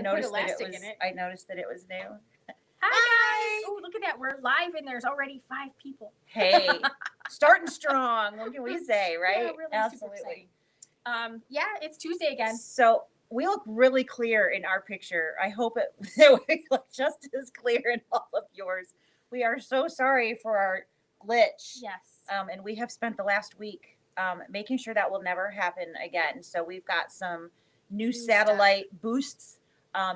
noticed that I noticed that it was new. Hi guys! Oh, look at that. We're live and there's already 5 people. Hey, starting strong. What can we say, right? Yeah, really absolutely. Yeah, it's Tuesday again. So we look really clear in our picture. I hope it we look just as clear in all of yours. We are so sorry for our glitch. Yes. And we have spent the last week making sure that will never happen again. So we've got some new satellite boosts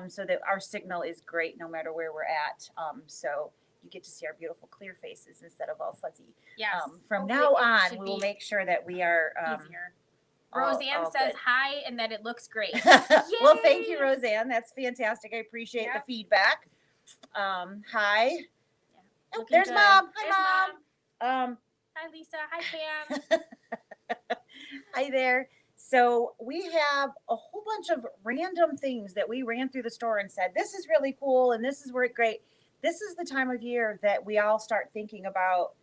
so that our signal is great no matter where we're at. So you get to see our beautiful clear faces instead of all fuzzy. Yes. From now on, we will make sure that we are easier. Roseanne says hi and that it looks great. Well, thank you, Roseanne. That's fantastic. I appreciate the feedback. Hi. Yeah. Oh, there's Mom. Hi, Mom. Hi, Lisa. Hi, Pam. Hi there. So we have a whole bunch of random things that we ran through the store and said, this is really cool and this is great. This is the time of year that we all start thinking about,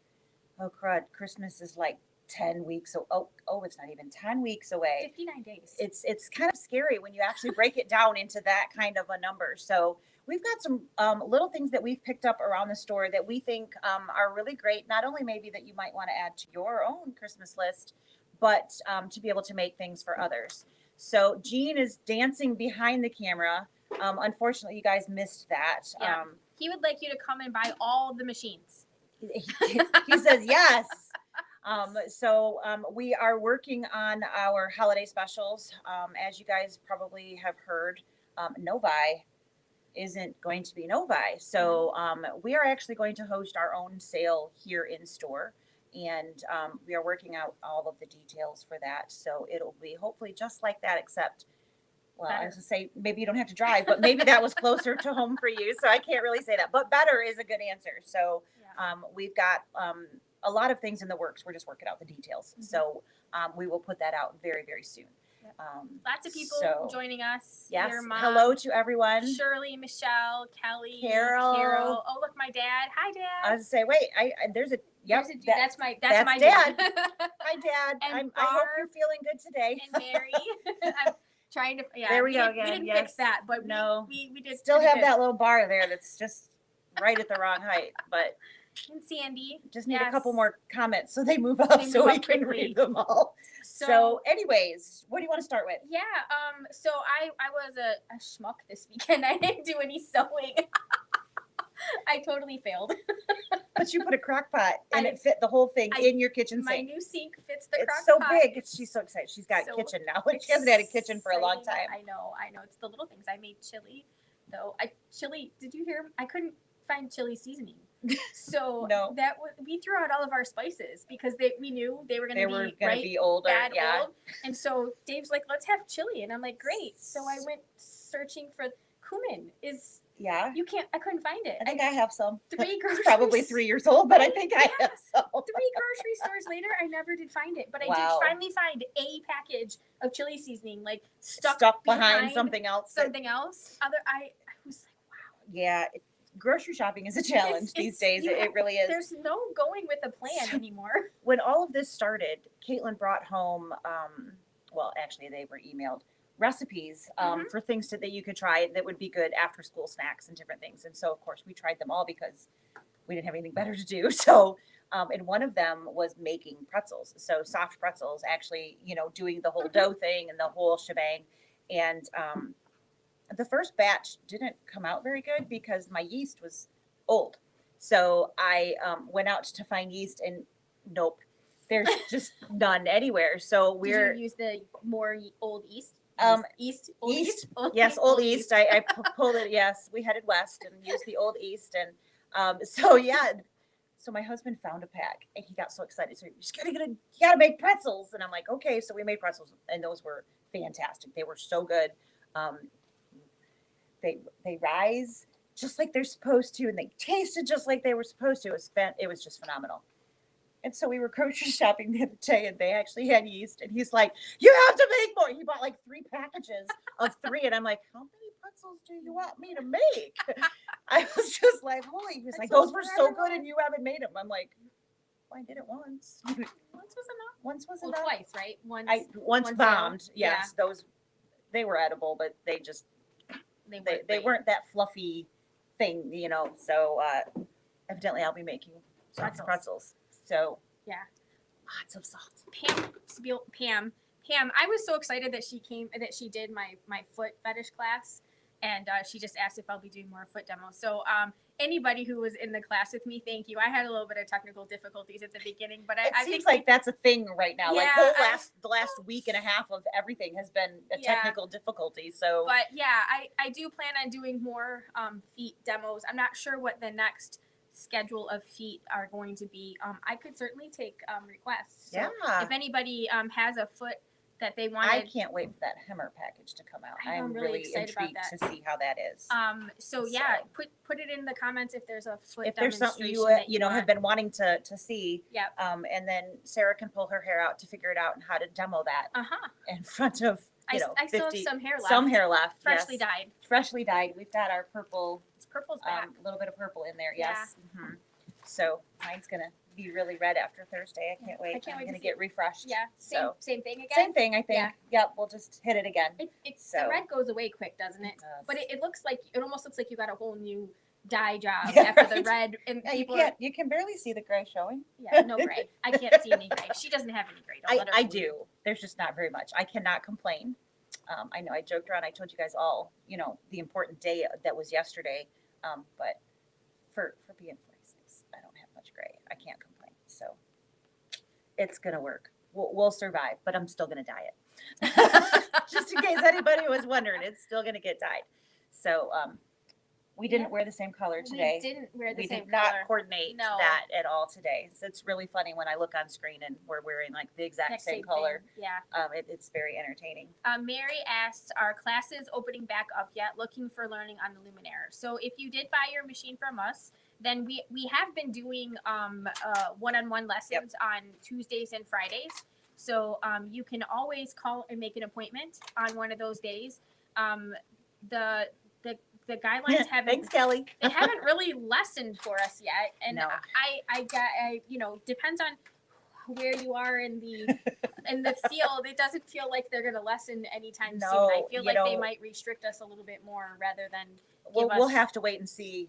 oh, crud, Christmas is like 10 weeks. Oh, it's not even 10 weeks away. 59 days. It's kind of scary when you actually break it down into that kind of a number. So we've got some little things that we've picked up around the store that we think are really great. Not only maybe that you might want to add to your own Christmas list, but to be able to make things for others. So Gene is dancing behind the camera. Unfortunately, you guys missed that. Yeah. He would like you to come and buy all the machines. He says yes. So we are working on our holiday specials. As you guys probably have heard, Novi isn't going to be Novi. So we are actually going to host our own sale here in store. And we are working out all of the details for that. So it'll be hopefully just like that, except, well, better. I was going to say, maybe you don't have to drive, but maybe that was closer to home for you. So I can't really say that. But better is a good answer. So we've got a lot of things in the works. We're just working out the details. Mm-hmm. So we will put that out very, very soon. Yep. Lots of people joining us. Yes. Your mom, hello to everyone. Shirley, Michelle, Kelly, Carol. Oh, look, my dad. Hi, Dad. I was going to say, wait, there's a, yep. That's my dad. Hi, Dad. I hope you're feeling good today. And Mary. I'm trying to, there we go again. We didn't fix that, but no, we did. Still have that little bar there that's just right at the wrong height, but. And Sandy. Just need a couple more comments so they move up so we can read them all. So anyways, what do you want to start with? Yeah, so I was a schmuck this weekend. I didn't do any sewing. I totally failed. But you put a crock pot and it fit the whole thing in your kitchen sink. My new sink fits the crock pot. It's so big. She's so excited. She's got a kitchen now. She hasn't had a kitchen for a long time. I know. It's the little things. I made chili, though. Did you hear? I couldn't find chili seasoning. So we threw out all of our spices because we knew they were going to be older, old. And so Dave's like, let's have chili, and I'm like, great. So I went searching for cumin. I couldn't find it. I think I have some. 3 grocery probably 3 years old, but I think I have some. 3 grocery stores later, I never did find it, but I did finally find a package of chili seasoning, like stuck behind something else. I was like, wow. Yeah. Grocery shopping is a challenge these days. It really is. There's no going with a plan anymore. When all of this started, Caitlin brought home, actually they were emailed recipes for things that you could try that would be good after school snacks and different things. And so, of course, we tried them all because we didn't have anything better to do. So, and one of them was making pretzels. So soft pretzels, actually, doing the whole dough thing and the whole shebang. And, the first batch didn't come out very good because my yeast was old. So I went out to find yeast and nope, there's just none anywhere. So Did you use the more old yeast? Yeast? Yes, old yeast. I pulled it. Yes, we headed west and used the old yeast. And so my husband found a pack and he got so excited. So you gotta make pretzels. And I'm like, okay. So we made pretzels and those were fantastic. They were so good. They rise just like they're supposed to, and they tasted just like they were supposed to. It was just phenomenal. And so we were grocery shopping the other day, and they actually had yeast. And he's like, "You have to make more." He bought like 3 packages of 3, and I'm like, "How many pretzels do you want me to make?" I was just like, "Holy!" He was like, "Those were so good, and you haven't made them." I'm like, "Well, I did it once. Once was enough. Once was enough. Twice, right? Once bombed. Yes, those they were edible, but they just." They weren't that fluffy thing, you know. So evidently I'll be making pretzels. So yeah, lots of salt. Pam, I was so excited that she did my foot fetish class, and she just asked if I'll be doing more foot demos. So anybody who was in the class with me, thank you. I had a little bit of technical difficulties at the beginning, but I seems think like that's a thing right now. Yeah, like the last week and a half of everything has been a technical difficulty. So, but yeah, I do plan on doing more feet demos. I'm not sure what the next schedule of feet are going to be. I could certainly take requests. So if anybody has a foot that they wanted, I can't wait for that Hemmer package to come out. I'm really intrigued to see how that is. So yeah, put it in the comments if there's a foot if there's something you know have been wanting to see. Yeah. And then Sarah can pull her hair out to figure it out and how to demo that in front of I still have some hair left. Some hair left. Freshly dyed. Freshly dyed. We've got our purple. Purple's back. A little bit of purple in there. Yes. Yeah. Mm-hmm. So mine's gonna be really red after Thursday. I can't wait. I'm gonna get refreshed. Yeah. Same thing again. Same thing, I think. Yeah. Yep. We'll just hit it again. The red goes away quick, doesn't it? But it looks like it almost looks like you got a whole new dye job after the red. And you can barely see the gray showing. Yeah, no gray. I can't see any gray. She doesn't have any gray. I do. There's just not very much. I cannot complain. I know I joked around. I told you guys all, you know, the important day that was yesterday. But for being 46, I don't have much gray. I can't complain. So it's gonna work. We'll survive. But I'm still gonna dye it. Just in case anybody was wondering, it's still gonna get dyed. So we didn't wear the same color today. We didn't wear the same color. We did not coordinate that at all today. So it's really funny when I look on screen and we're wearing like the exact same color. Thing. Yeah. It's very entertaining. Mary asks, are classes opening back up yet? Looking for learning on the Luminaire. So if you did buy your machine from us, then we have been doing one-on-one lessons on Tuesdays and Fridays. So you can always call and make an appointment on one of those days. The guidelines haven't. Thanks, Kelly. They haven't really lessened for us yet, and I you know, depends on where you are in the field. It doesn't feel like they're going to lessen anytime soon. I feel like they might restrict us a little bit more rather than. We'll have to wait and see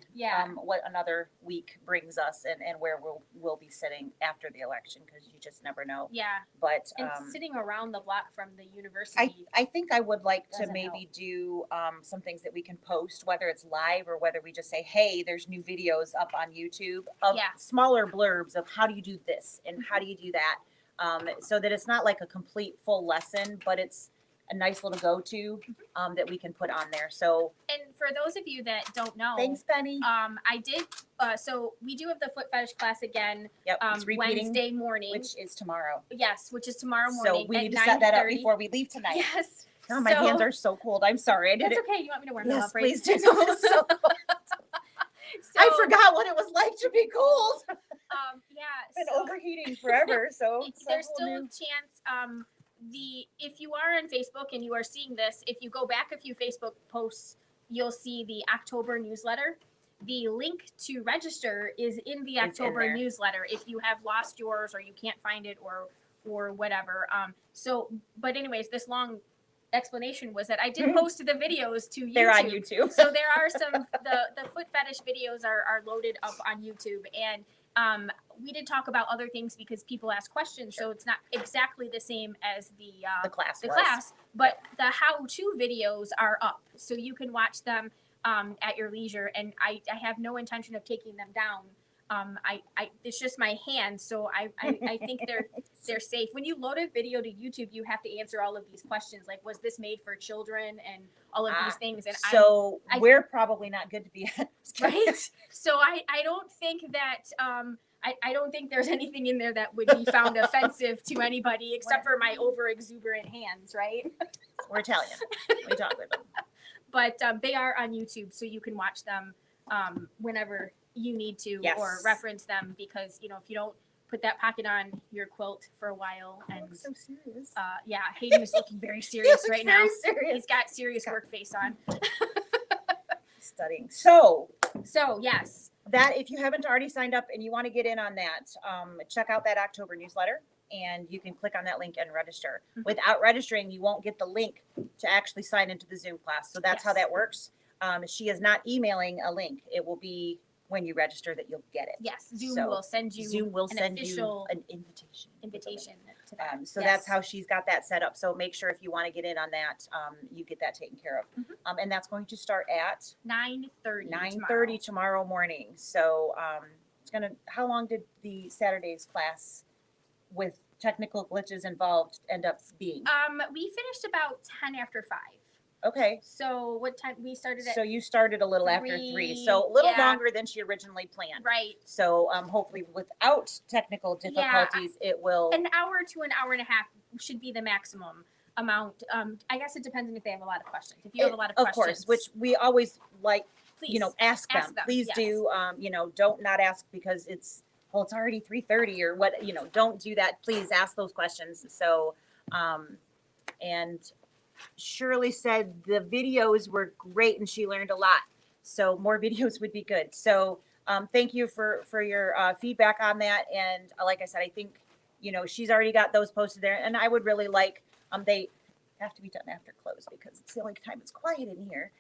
what another week brings us and where we'll be sitting after the election, because you just never know. Yeah. But sitting around the block from the university. I think I would like to maybe do some things that we can post, whether it's live or whether we just say, hey, there's new videos up on YouTube of smaller blurbs of how do you do this and how do you do that, so that it's not like a complete full lesson, but it's a nice little go-to that we can put on there. So, and for those of you that don't know, thanks, Penny. I did. So we do have the foot fetish class again. Yep, it's repeating, Wednesday morning, which is tomorrow. Yes, which is tomorrow morning. So we need to set that up before we leave tonight. Yes. Oh, my hands are so cold. I'm sorry. I did That's okay. You want me to wear them yes, up, right? Please do. So cold. I forgot what it was like to be cold. Yeah. It's been overheating forever. So there's still a chance. If you are on Facebook and you are seeing this, if you go back a few Facebook posts, you'll see the October newsletter. The link to register is in the October newsletter if you have lost yours or you can't find it or whatever. But anyways, this long explanation was that I did post the videos to YouTube. They're on YouTube. So there are some, the foot fetish videos are loaded up on YouTube, and we did talk about other things because people ask questions, so it's not exactly the same as the class, but the how-to videos are up, so you can watch them at your leisure. And I have no intention of taking them down. It's just my hands, so I think they're safe. When you load a video to YouTube, you have to answer all of these questions, like, was this made for children, and all of these things. And we're probably not good to be at, right? So I don't think that I don't think there's anything in there that would be found offensive to anybody except for my over exuberant hands, right? We're Italian. We talk with them. But they are on YouTube, so you can watch them whenever you need to, or reference them, because if you don't put that pocket on your quilt for a while, and so serious. Hayden is looking very serious right now. Serious. He's got serious work face on. Studying. So yes. That, if you haven't already signed up and you want to get in on that, check out that October newsletter, and you can click on that link and register. Without registering, you won't get the link to actually sign into the Zoom class. So that's how that works. She is not emailing a link. It will be when you register that you'll get it. Yes, Zoom will send you an invitation to that. So that's how she's got that set up. So make sure if you want to get in on that, you get that taken care of. And that's going to start at 9:30 tomorrow morning. So it's gonna. How long did the Saturdays class with technical glitches involved end up being? We finished about 10 after 5. Okay. So what time we started at? So you started a little after 3, so a little longer than she originally planned. Right. So hopefully without technical difficulties, it will. An hour to an hour and a half should be the maximum amount. I guess it depends on if they have a lot of questions. If you have a lot of questions. Of course, which we always like, please, ask them. Please do, don't not ask because it's already 3:30 or what, don't do that. Please ask those questions. So, and Shirley said the videos were great and she learned a lot. So more videos would be good. So thank you for your feedback on that. And like I said, I think, she's already got those posted there. And I would really like, they have to be done after close because it's the only time it's quiet in here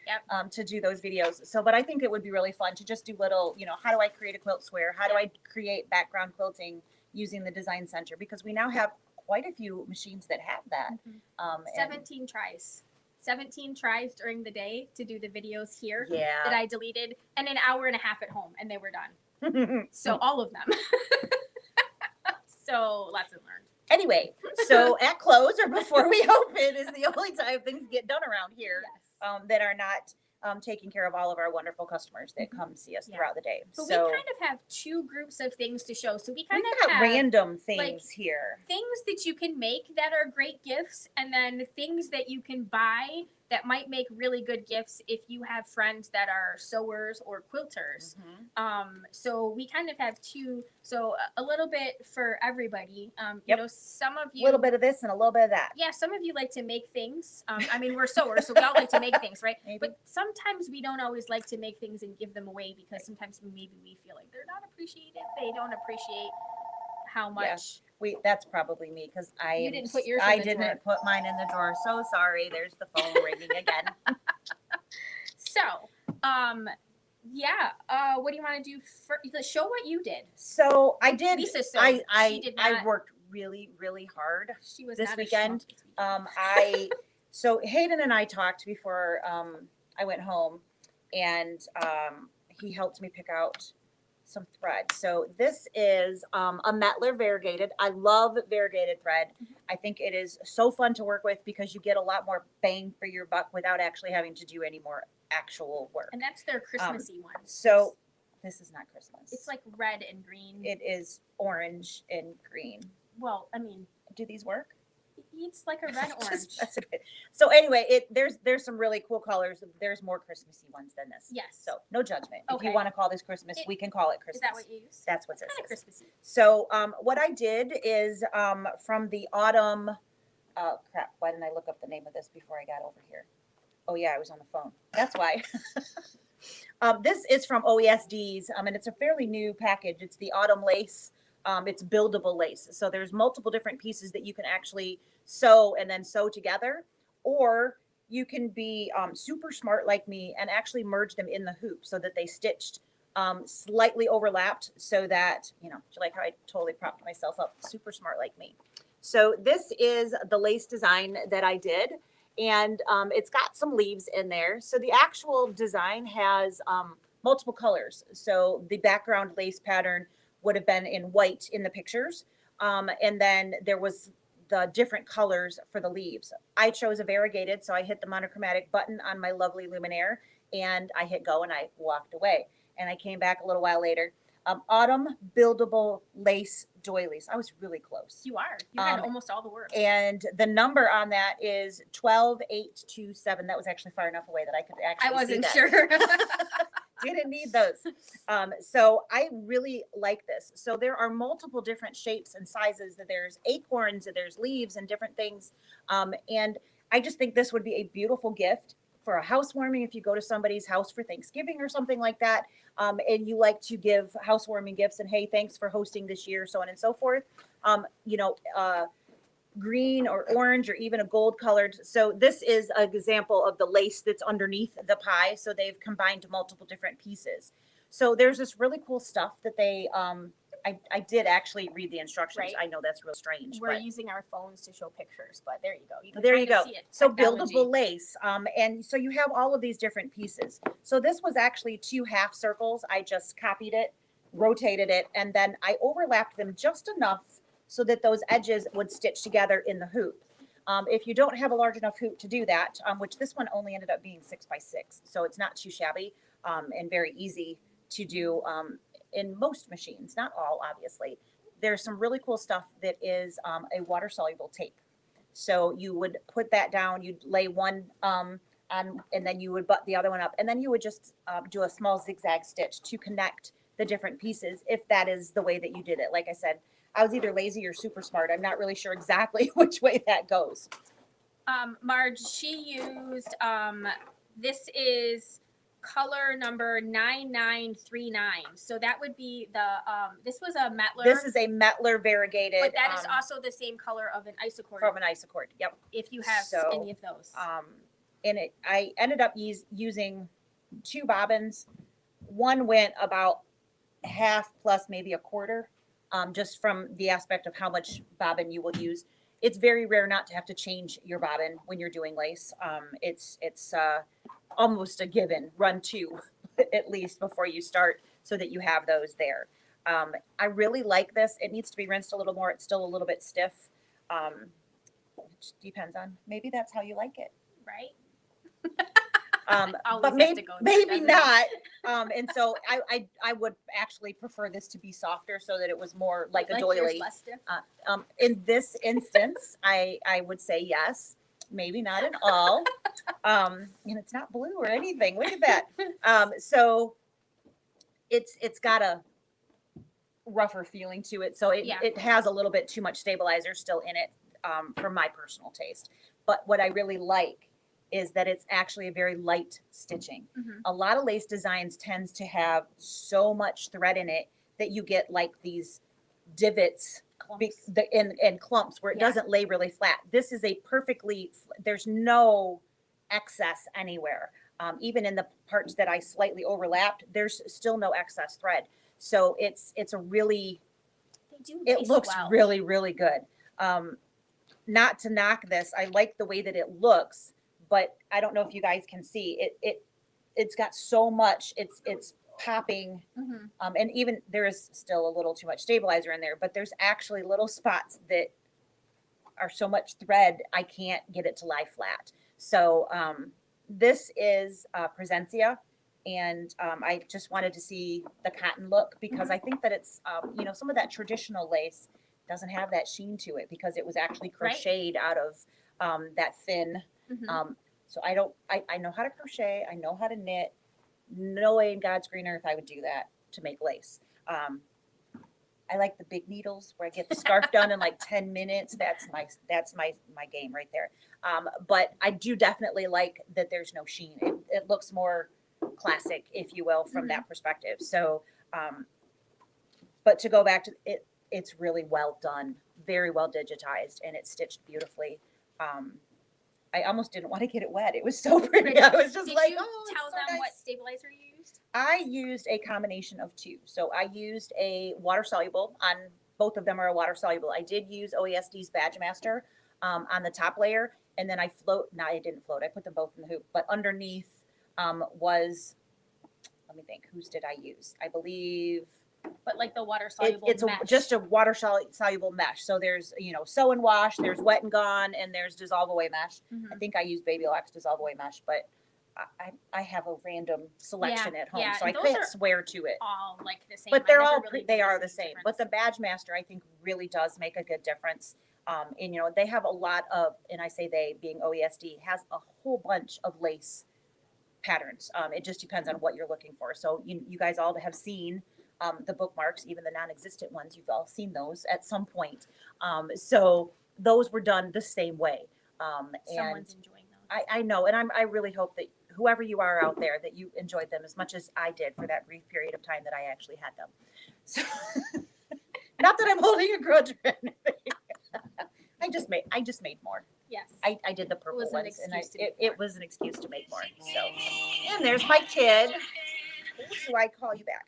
to do those videos. So, but I think it would be really fun to just do little, how do I create a quilt square? How do I create background quilting using the Design Center? Because we now have quite a few machines that have that. 17 tries. 17 tries during the day to do the videos here Yeah. that I deleted, and an hour and a half at home, and they were done. So all of them. So lesson learned. Anyway, so at close or before we open is the only time things get done around here that are not taking care of all of our wonderful customers that come see us throughout the day. But so we kind of have 2 groups of things to show. So we kind we've of got have random things here. Things that you can make that are great gifts, and then things that you can buy that might make really good gifts if you have friends that are sewers or quilters. So we kind of have 2, so a little bit for everybody. Some of you, a little bit of this and a little bit of that. Yeah, some of you like to make things. I mean, we're sewers, so we all like to make things, right? Maybe. But sometimes we don't always like to make things and give them away because sometimes maybe we feel like they're not appreciated. They don't appreciate how much. That's probably me because You didn't put yours I in the didn't drawer. put mine in the drawer. So sorry. There's the phone ringing again. So, what do you want to do? Show what you did. So I did. Lisa sewed. She did not. I worked really, really hard. She was this not weekend. So Hayden and I talked before I went home, and he helped me pick out some thread. So this is a Mettler variegated. I love variegated thread. I think it is so fun to work with because you get a lot more bang for your buck without actually having to do any more actual work. And that's their Christmassy one. So this is not Christmas. It's like red and green. It is orange and green. Well, I mean, do these work? It's like a red orange. So anyway, there's some really cool colors. There's more Christmassy ones than this. Yes. So no judgment. Okay. If you want to call this Christmas, we can call it Christmas. Is that what you use? That's what this kind of is. Christmassy. So what I did is from the autumn. Crap! Why didn't I look up the name of this before I got over here? Oh yeah, I was on the phone. That's why. This is from OESD's, and it's a fairly new package. It's the autumn lace. It's buildable lace. So there's multiple different pieces that you can actually sew and then sew together, or you can be super smart like me and actually merge them in the hoop so that they stitched slightly overlapped so that, like how I totally propped myself up, super smart like me. So this is the lace design that I did, and it's got some leaves in there. So the actual design has multiple colors. So the background lace pattern would have been in white in the pictures. And then there was the different colors for the leaves. I chose a variegated, so I hit the monochromatic button on my lovely Luminaire, and I hit go and I walked away. And I came back a little while later. Autumn buildable lace doilies. I was really close. You are. You had almost all the words. And the number on that is 12827. That was actually far enough away that I could actually I wasn't see that. sure. Didn't need those. So I really like this. So there are multiple different shapes and sizes. There's acorns, there's leaves and different things. And I just think this would be a beautiful gift for a housewarming if you go to somebody's house for Thanksgiving or something like that. And you like to give housewarming gifts and, hey, thanks for hosting this year, so on and so forth. green or orange or even a gold colored. So this is an example of the lace that's underneath the pie. So they've combined multiple different pieces. So there's this really cool stuff that they, I did actually read the instructions. Right. I know that's real strange. We're using our phones to show pictures, but there you go. You can there you go. See it. So buildable lace. And so you have all of these different pieces. So this was actually 2 half circles. I just copied it, rotated it, and then I overlapped them just enough so that those edges would stitch together in the hoop. If you don't have a large enough hoop to do that, which this one only ended up being 6 by 6, so it's not too shabby and very easy to do in most machines, not all, obviously. There's some really cool stuff that is a water soluble tape. So you would put that down, you'd lay one on, and then you would butt the other one up, and then you would just do a small zigzag stitch to connect the different pieces, if that is the way that you did it. Like I said, I was either lazy or super smart. I'm not really sure exactly which way that goes. Marge, she used, this is color number 9939. So that would be the, this was a Mettler. This is a Mettler variegated. But that is also the same color of an isocord. From an isocord, yep. If you have any of those. And I ended up using 2 bobbins. One went about half plus maybe a quarter, just from the aspect of how much bobbin you will use. It's very rare not to have to change your bobbin when you're doing lace. It's almost a given. Run 2 at least before you start so that you have those there. I really like this. It needs to be rinsed a little more. It's still a little bit stiff. It depends on, maybe that's how you like it. Right. But maybe not. And so I would actually prefer this to be softer so that it was more like a doily. In this instance, I would say yes, maybe not at all. And it's not blue or anything. Look at that. So it's got a rougher feeling to it. So it has a little bit too much stabilizer still in it, for my personal taste. But what I really like is that it's actually a very light stitching. Mm-hmm. A lot of lace designs tends to have so much thread in it that you get like these divots and clumps where it doesn't lay really flat. This is a perfectly, there's no excess anywhere. Even in the parts that I slightly overlapped, there's still no excess thread. So it's a really, it looks really, really good. Not to knock this, I like the way that it looks, but I don't know if you guys can see it's got so much, it's popping. Mm-hmm. And even there is still a little too much stabilizer in there, but there's actually little spots that are so much thread, I can't get it to lie flat. So this is Presencia, and I just wanted to see the cotton look because I think that it's, some of that traditional lace doesn't have that sheen to it because it was actually crocheted out of that thin. Mm-hmm. So I know how to crochet. I know how to knit. No way in God's green earth I would do that to make lace. I like the big needles where I get the scarf done in like 10 minutes. That's my game right there. But I do definitely like that there's no sheen. It looks more classic, if you will, from mm-hmm. that perspective. So, but to go back to it, it's really well done, very well digitized, and it's stitched beautifully. I almost didn't want to get it wet. It was so pretty. I was just like, oh, tell them nice. What stabilizer you used? I used a combination of 2. So I used a water soluble on both of them are a water soluble. I did use OESD's Badge Master on the top layer, and then I didn't float. I put them both in the hoop, but underneath was, let me think, whose did I use? I believe. But like the water soluble it's mesh. Just a water soluble mesh. So there's, sew and wash, there's wet and gone, and there's dissolve away mesh. Mm-hmm. I think I used Baby Lux dissolve away mesh, but I have a random selection at home, so I can't swear to it. All like the same. But they're all they are the same. But the Badge Master I think really does make a good difference. And they have a lot of, and I say they being OESD, has a whole bunch of lace patterns. It just depends on what you're looking for. So you guys all have seen the bookmarks, even the non-existent ones, you've all seen those at some point. So those were done the same way. Someone's enjoying those. I know, and I really hope that whoever you are out there, that you enjoyed them as much as I did for that brief period of time that I actually had them. So, not that I'm holding a grudge or anything. I just made more. Yes. I did the purple ones, and it was an excuse excuse to make more. So, and there's my kid. Do I call you back?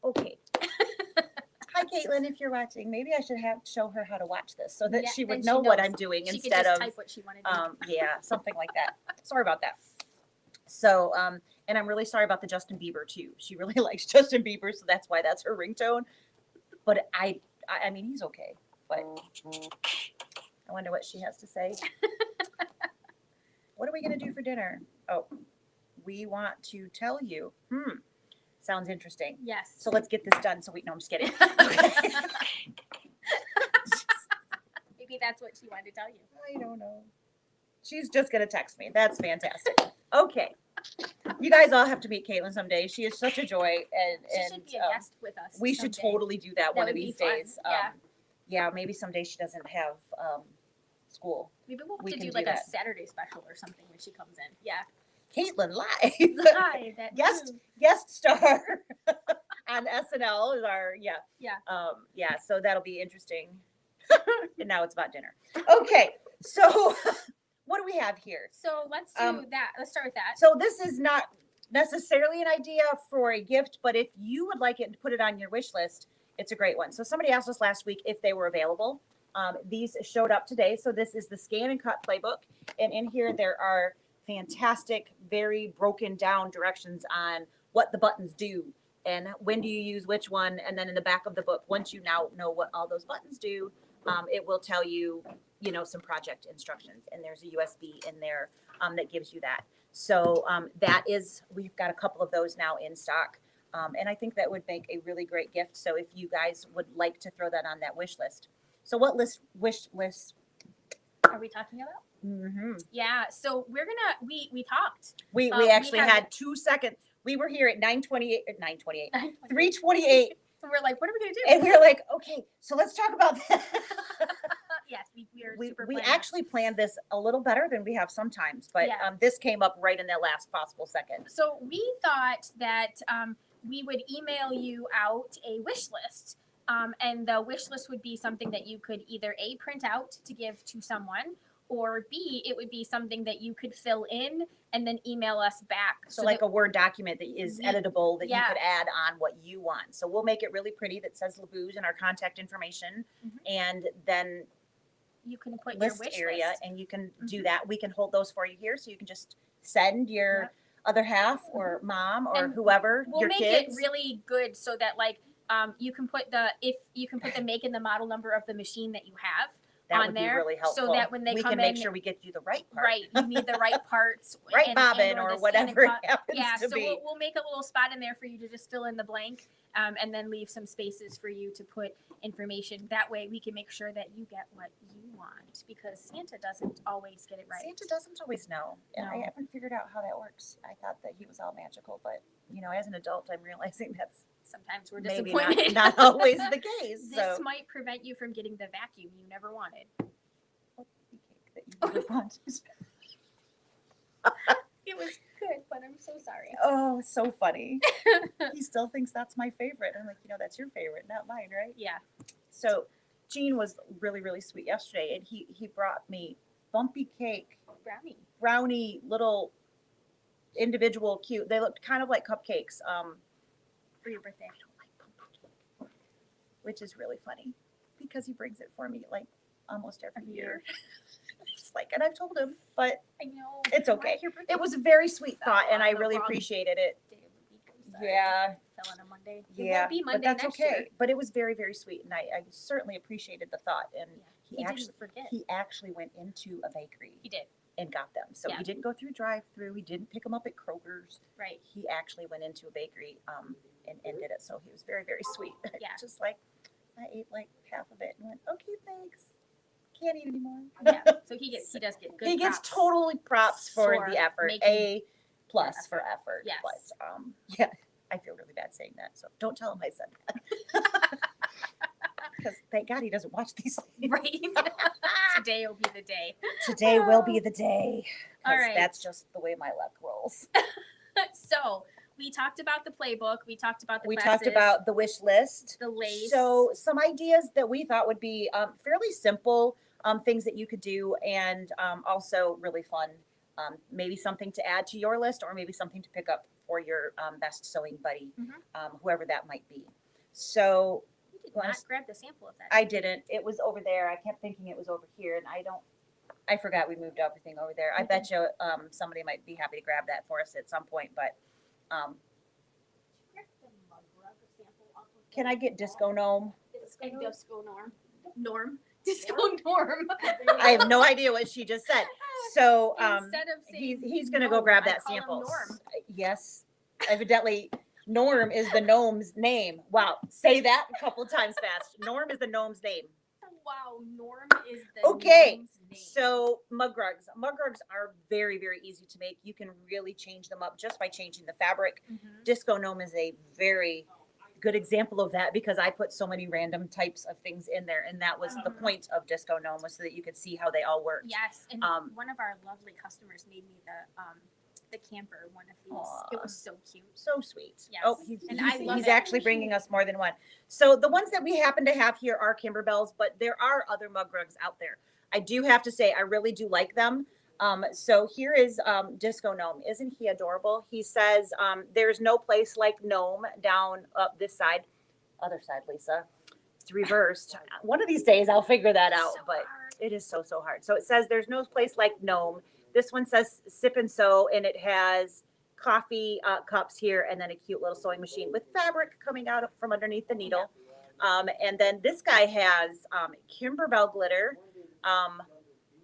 Okay. Hi, Caitlin, if you're watching, maybe I should show her how to watch this so that she would know what I'm doing instead of type what she wanted to do. yeah, something like that. Sorry about that. So, and I'm really sorry about the Justin Bieber too. She really likes Justin Bieber, so that's why that's her ringtone. But I mean, he's okay. But I wonder what she has to say. What are we gonna do for dinner? Oh, we want to tell you. Sounds interesting. Yes. So let's get this done. So no, I'm just kidding. Maybe that's what she wanted to tell you. I don't know. She's just gonna text me. That's fantastic. Okay. You guys all have to meet Caitlin someday. She is such a joy, and she should be a guest with us. We should totally do that one of these days. Yeah. Maybe someday she doesn't have school. Maybe we'll have to do like a Saturday special or something when she comes in. Yeah. Caitlin live. Hi, guest star on SnL is our so that'll be interesting. And now it's about dinner. Okay, so what do we have here? So let's do that. Let's start with that. So this is not necessarily an idea for a gift, but if you would like it and put it on your wish list, it's a great one. So somebody asked us last week if they were available. These showed up today. So this is the Scan and Cut Playbook, and in here there are fantastic, very broken down directions on what the buttons do and when do you use which one. And then in the back of the book, once you now know what all those buttons do, it will tell you, some project instructions. And there's a USB in there that gives you that. So we've got a couple of those now in stock. And I think that would make a really great gift. So if you guys would like to throw that on that wish list. So what wish list are we talking about? Mm-hmm. Yeah, so we're gonna we talked. We actually had 2 seconds. We were here at 3:28. And we're like, what are we gonna do? And we were like, okay, so let's talk about that. Yes, we actually planned this a little better than we have sometimes, but this came up right in that last possible second. So we thought that we would email you out a wish list. And the wish list would be something that you could either A, print out to give to someone, or B, it would be something that you could fill in and then email us back. So like a Word document that is editable that you could add on what you want. So we'll make it really pretty that says Leabu's and our contact information. And then you can put list your wish area list. And you can do that. We can hold those for you here. So you can just send your other half or mom or whoever, we'll your make kids. It really good so that you can put the make and the model number of the machine that you have that on there, be really helpful. So that when they we come can in, make sure we get you the right part. Right, you need the right parts, right bobbin or whatever it happens to be. So we'll make a little spot in there for you to just fill in the blank, and then leave some spaces for you to put information. That way, we can make sure that you get what you want, because Santa doesn't always get it right. Santa doesn't always know. No. I haven't figured out how that works. I thought that he was all magical, but as an adult, I'm realizing that's sometimes we're maybe disappointed. not always the case. This might prevent you from getting the vacuum you never wanted. That you never wanted. It was good, but I'm so sorry. Oh, so funny. He still thinks that's my favorite. I'm like, that's your favorite, not mine, right? Yeah. So Gene was really, really sweet yesterday, and he brought me bumpy cake. Brownie, little individual cute. They looked kind of like cupcakes. For your birthday. I don't like pumpkin cake, which is really funny because he brings it for me like almost every year. It's like, and I've told him, but I know it's okay. It was a very sweet thought, and I really appreciated it. Yeah. Fell on a Monday. Yeah, it won't be Monday but that's next okay. Year. But it was very, very sweet, and I certainly appreciated the thought. And he didn't forget. He actually went into a bakery. He did. And got them. So he didn't go through drive-through. He didn't pick them up at Kroger's. Right. He actually went into a bakery and did it. So he was very, very sweet. Yeah. Just like, I ate like half of it and went, okay, thanks. Can't eat anymore. Yeah. So he does get good. He gets totally props for the effort. A+ for effort. Yes. But I feel really bad saying that. So don't tell him I said that. Because thank God he doesn't watch these things. Right. Today will be the day. Today will be the day. All right. That's just the way my luck rolls. So we talked about the playbook. We talked about the classes, talked about the wish list. The lace. So some ideas that we thought would be fairly simple. things that you could do, and also really fun. Maybe something to add to your list, or maybe something to pick up for your best sewing buddy, whoever that might be. So you did not grab the sample of that. I didn't. It was over there. I kept thinking it was over here, and I forgot we moved everything over there. I bet you somebody might be happy to grab that for us at some point, but can I get Disco Gnome? Disco Norm. Disco Norm. I have no idea what she just said. So Instead of saying he's going to go grab that sample. Yes, evidently Norm is the gnome's name. Wow, say that a couple times fast. Norm is the gnome's name. Wow, Norm is the gnome's name. So mug rugs. Mug rugs are very, very easy to make. You can really change them up just by changing the fabric. Disco Gnome is a very good example of that, because I put so many random types of things in there, and that was the point of Disco Gnome, was so that you could see how they all work. Yes, and one of our lovely customers made me the camper one of these. Aww. It was so cute, so sweet. Yes. Oh, he's actually bringing us more than one. So the ones that we happen to have here are Kimber bells, but there are other mug rugs out there. I do have to say, I really do like them. So here is Disco Gnome. Isn't he adorable? He says, there's no place like Gnome down up this side. Other side, Lisa. It's reversed. One of these days I'll figure that out, but it is so hard. So it says there's no place like Gnome. This one says Sip and Sew, and it has coffee cups here, and then a cute little sewing machine with fabric coming out from underneath the needle. And then this guy has Kimber Bell glitter.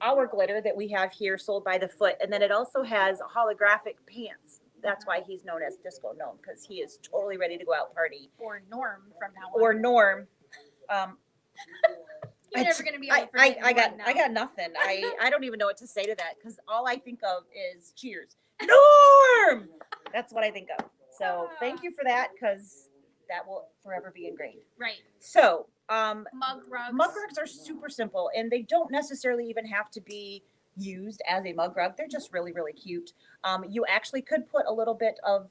Our glitter that we have here sold by the foot, and then it also has holographic pants. That's why he's known as Disco Gnome, because he is totally ready to go out party. Or Norm from now on. Or Norm. You're never gonna be able to I got nothing. I don't even know what to say to that, because all I think of is cheers. Norm. That's what I think of. So thank you for that, because that will forever be ingrained. Right. So mug rugs. Mug rugs are super simple, and they don't necessarily even have to be used as a mug rug. They're just really, really cute. You actually could put a little bit of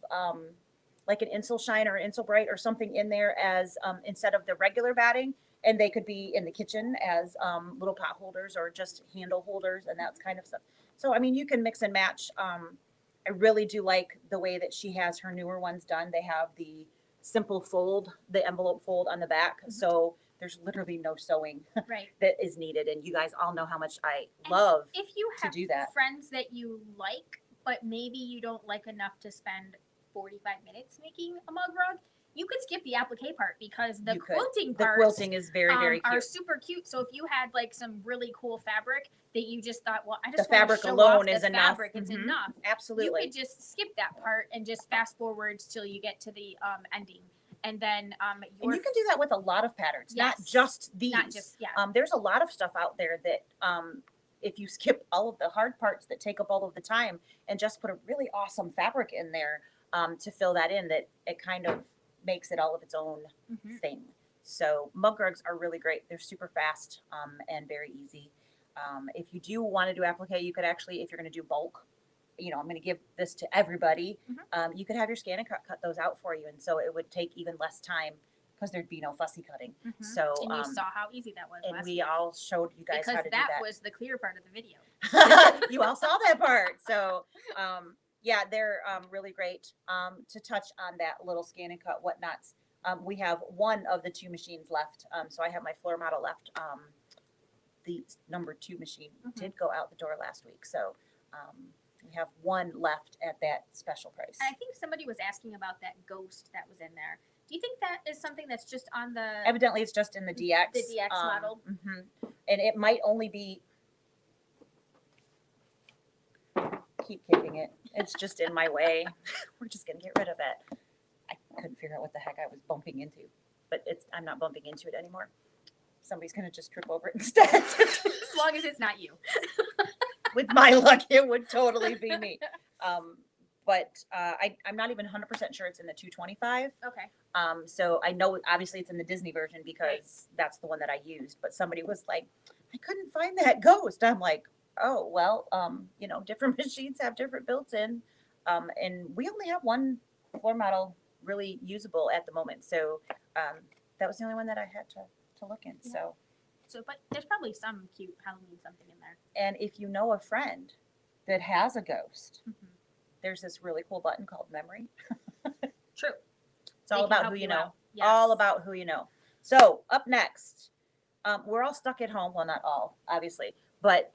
like an Insel Shine or Insel Bright or something in there as instead of the regular batting, and they could be in the kitchen as little pot holders or just handle holders and that kind of stuff. So I mean, you can mix and match. I really do like the way that she has her newer ones done. They have the simple fold, the envelope fold on the back. So there's literally no sewing that is needed. And you guys all know how much I love if you have to do that. Friends that you like, but maybe you don't like enough to spend 45 minutes making a mug rug, you could skip the applique part, because the quilting parts, the quilting is very, very cute. Are super cute. So if you had like some really cool fabric that you just thought, well, I just the fabric show alone off is the enough. Fabric, it's enough. Absolutely. You could just skip that part and just fast forward till you get to the ending. And then and you can do that with a lot of patterns, not just these. Not just there's a lot of stuff out there that if you skip all of the hard parts that take up all of the time and just put a really awesome fabric in there to fill that in, that it kind of makes it all of its own thing. So mug rugs are really great. They're super fast and very easy. If you do want to do applique, you could actually, if you're going to do bulk, you know, I'm going to give this to everybody. You could have your Scan and Cut those out for you, and so it would take even less time because there'd be no fussy cutting. So and you saw how easy that was. And we all showed you guys how to do that. Because that was the clear part of the video. You all saw that part. So yeah, they're really great to touch on that little Scan and Cut whatnots. We have one of the two machines left. So I have my floor model left. The number 2 machine did go out the door last week. So we have one left at that special price. I think somebody was asking about that ghost that was in there. Do you think that is something that's just on the... Evidently, it's just in the DX. The DX model. And it might only be... Keep kicking it. It's just in my way. We're just going to get rid of it. I couldn't figure out what the heck I was bumping into. But I'm not bumping into it anymore. Somebody's going to just trip over it instead. As long as it's not you. With my luck, it would totally be me. But I'm not even 100% sure it's in the 225. Okay. So I know obviously it's in the Disney version because that's the one that I used. But somebody was like, I couldn't find that ghost. I'm like, oh, well, you know, different machines have different built-in. And we only have one floor model really usable at the moment. So that was the only one that I had to look in. So So, but there's probably some cute Halloween something in there. And if you know a friend that has a ghost, Mm-hmm. there's this really cool button called Memory. True. It's all about who you know. Yes. All about who you know. So up next, we're all stuck at home. Well, not all, obviously, but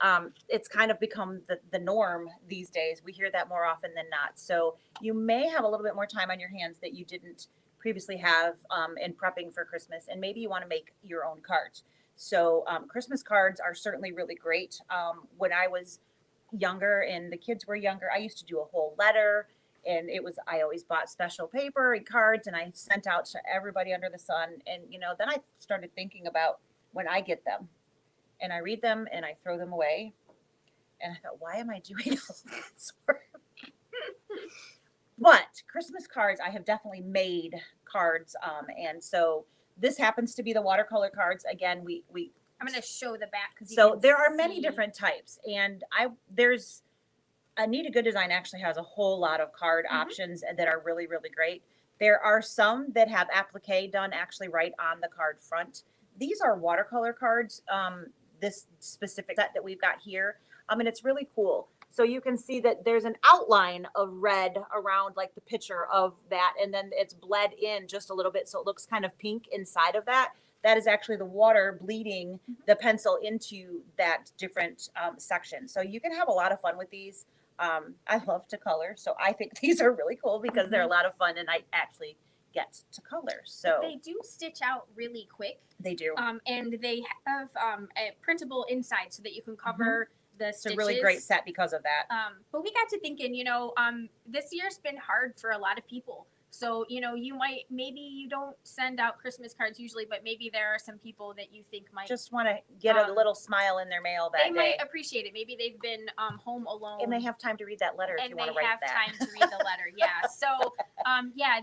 it's kind of become the norm these days. We hear that more often than not. So you may have a little bit more time on your hands that you didn't previously have in prepping for Christmas, and maybe you want to make your own cards. So Christmas cards are certainly really great. When I was younger and the kids were younger, I used to do a whole letter, and I always bought special paper and cards, and I sent out to everybody under the sun. And then I started thinking about when I get them and I read them and I throw them away, and I thought, why am I doing all this work? But Christmas cards, I have definitely made cards, and so this happens to be the watercolor cards. Again, I'm going to show the back. So there are many different types, and there's Anita Good Design actually has a whole lot of card options that are really, really great. There are some that have applique done actually right on the card front. These are watercolor cards, this specific set that we've got here. And it's really cool. So you can see that there's an outline of red around like the picture of that, and then it's bled in just a little bit, so it looks kind of pink inside of that. That is actually the water bleeding the pencil into that different section. So you can have a lot of fun with these. I love to color, so I think these are really cool because they're a lot of fun, and I actually get to color. So they do stitch out really quick. They do. And they have a printable inside so that you can cover the stitches. It's a really great set because of that. But we got to thinking, this year's been hard for a lot of people. So, maybe you don't send out Christmas cards usually, but maybe there are some people that you think might just want to get a little smile in their mail that day. They might appreciate it. Maybe they've been home alone. And they have time to read that letter if you want to write that. And they have time to read the letter, yeah. So,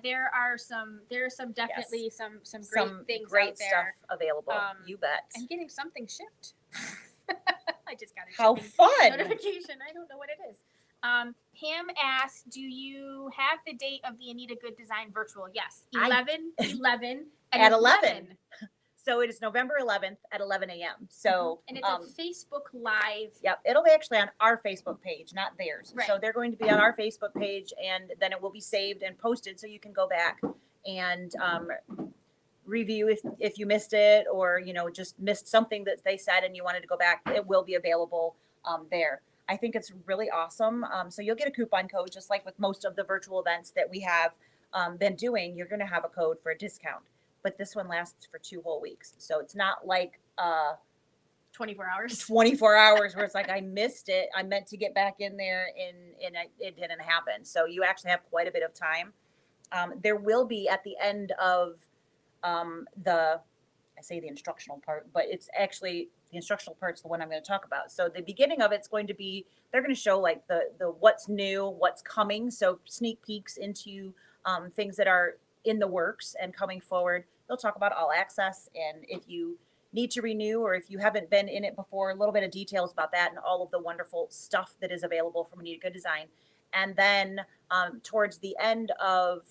there are some definitely some great things great out there. Stuff available, you bet. I'm getting something shipped. I just got a How fun notification. I don't know what it is. Ham asks, do you have the date of the Anita Good Design virtual? Yes. 11 at 11. So it is November 11th at 11 a.m. So and it's a Facebook Live. Yep. It'll be actually on our Facebook page, not theirs. Right. So they're going to be on our Facebook page, and then it will be saved and posted so you can go back and review if you missed it, or just missed something that they said and you wanted to go back. It will be available there. I think it's really awesome. So you'll get a coupon code, just like with most of the virtual events that we have been doing. You're going to have a code for a discount, but this one lasts for 2 whole weeks. So it's not like 24 hours. 24 hours where it's like, I missed it. I meant to get back in there and it didn't happen. So you actually have quite a bit of time. There will be at the end of I say the instructional part, but it's actually the instructional part's the one I'm going to talk about. So the beginning of it's going to be, they're going to show like the what's new, what's coming. So sneak peeks into things that are in the works and coming forward. They'll talk about all access, and if you need to renew or if you haven't been in it before, a little bit of details about that and all of the wonderful stuff that is available from Anita Good Design. And then towards the end of,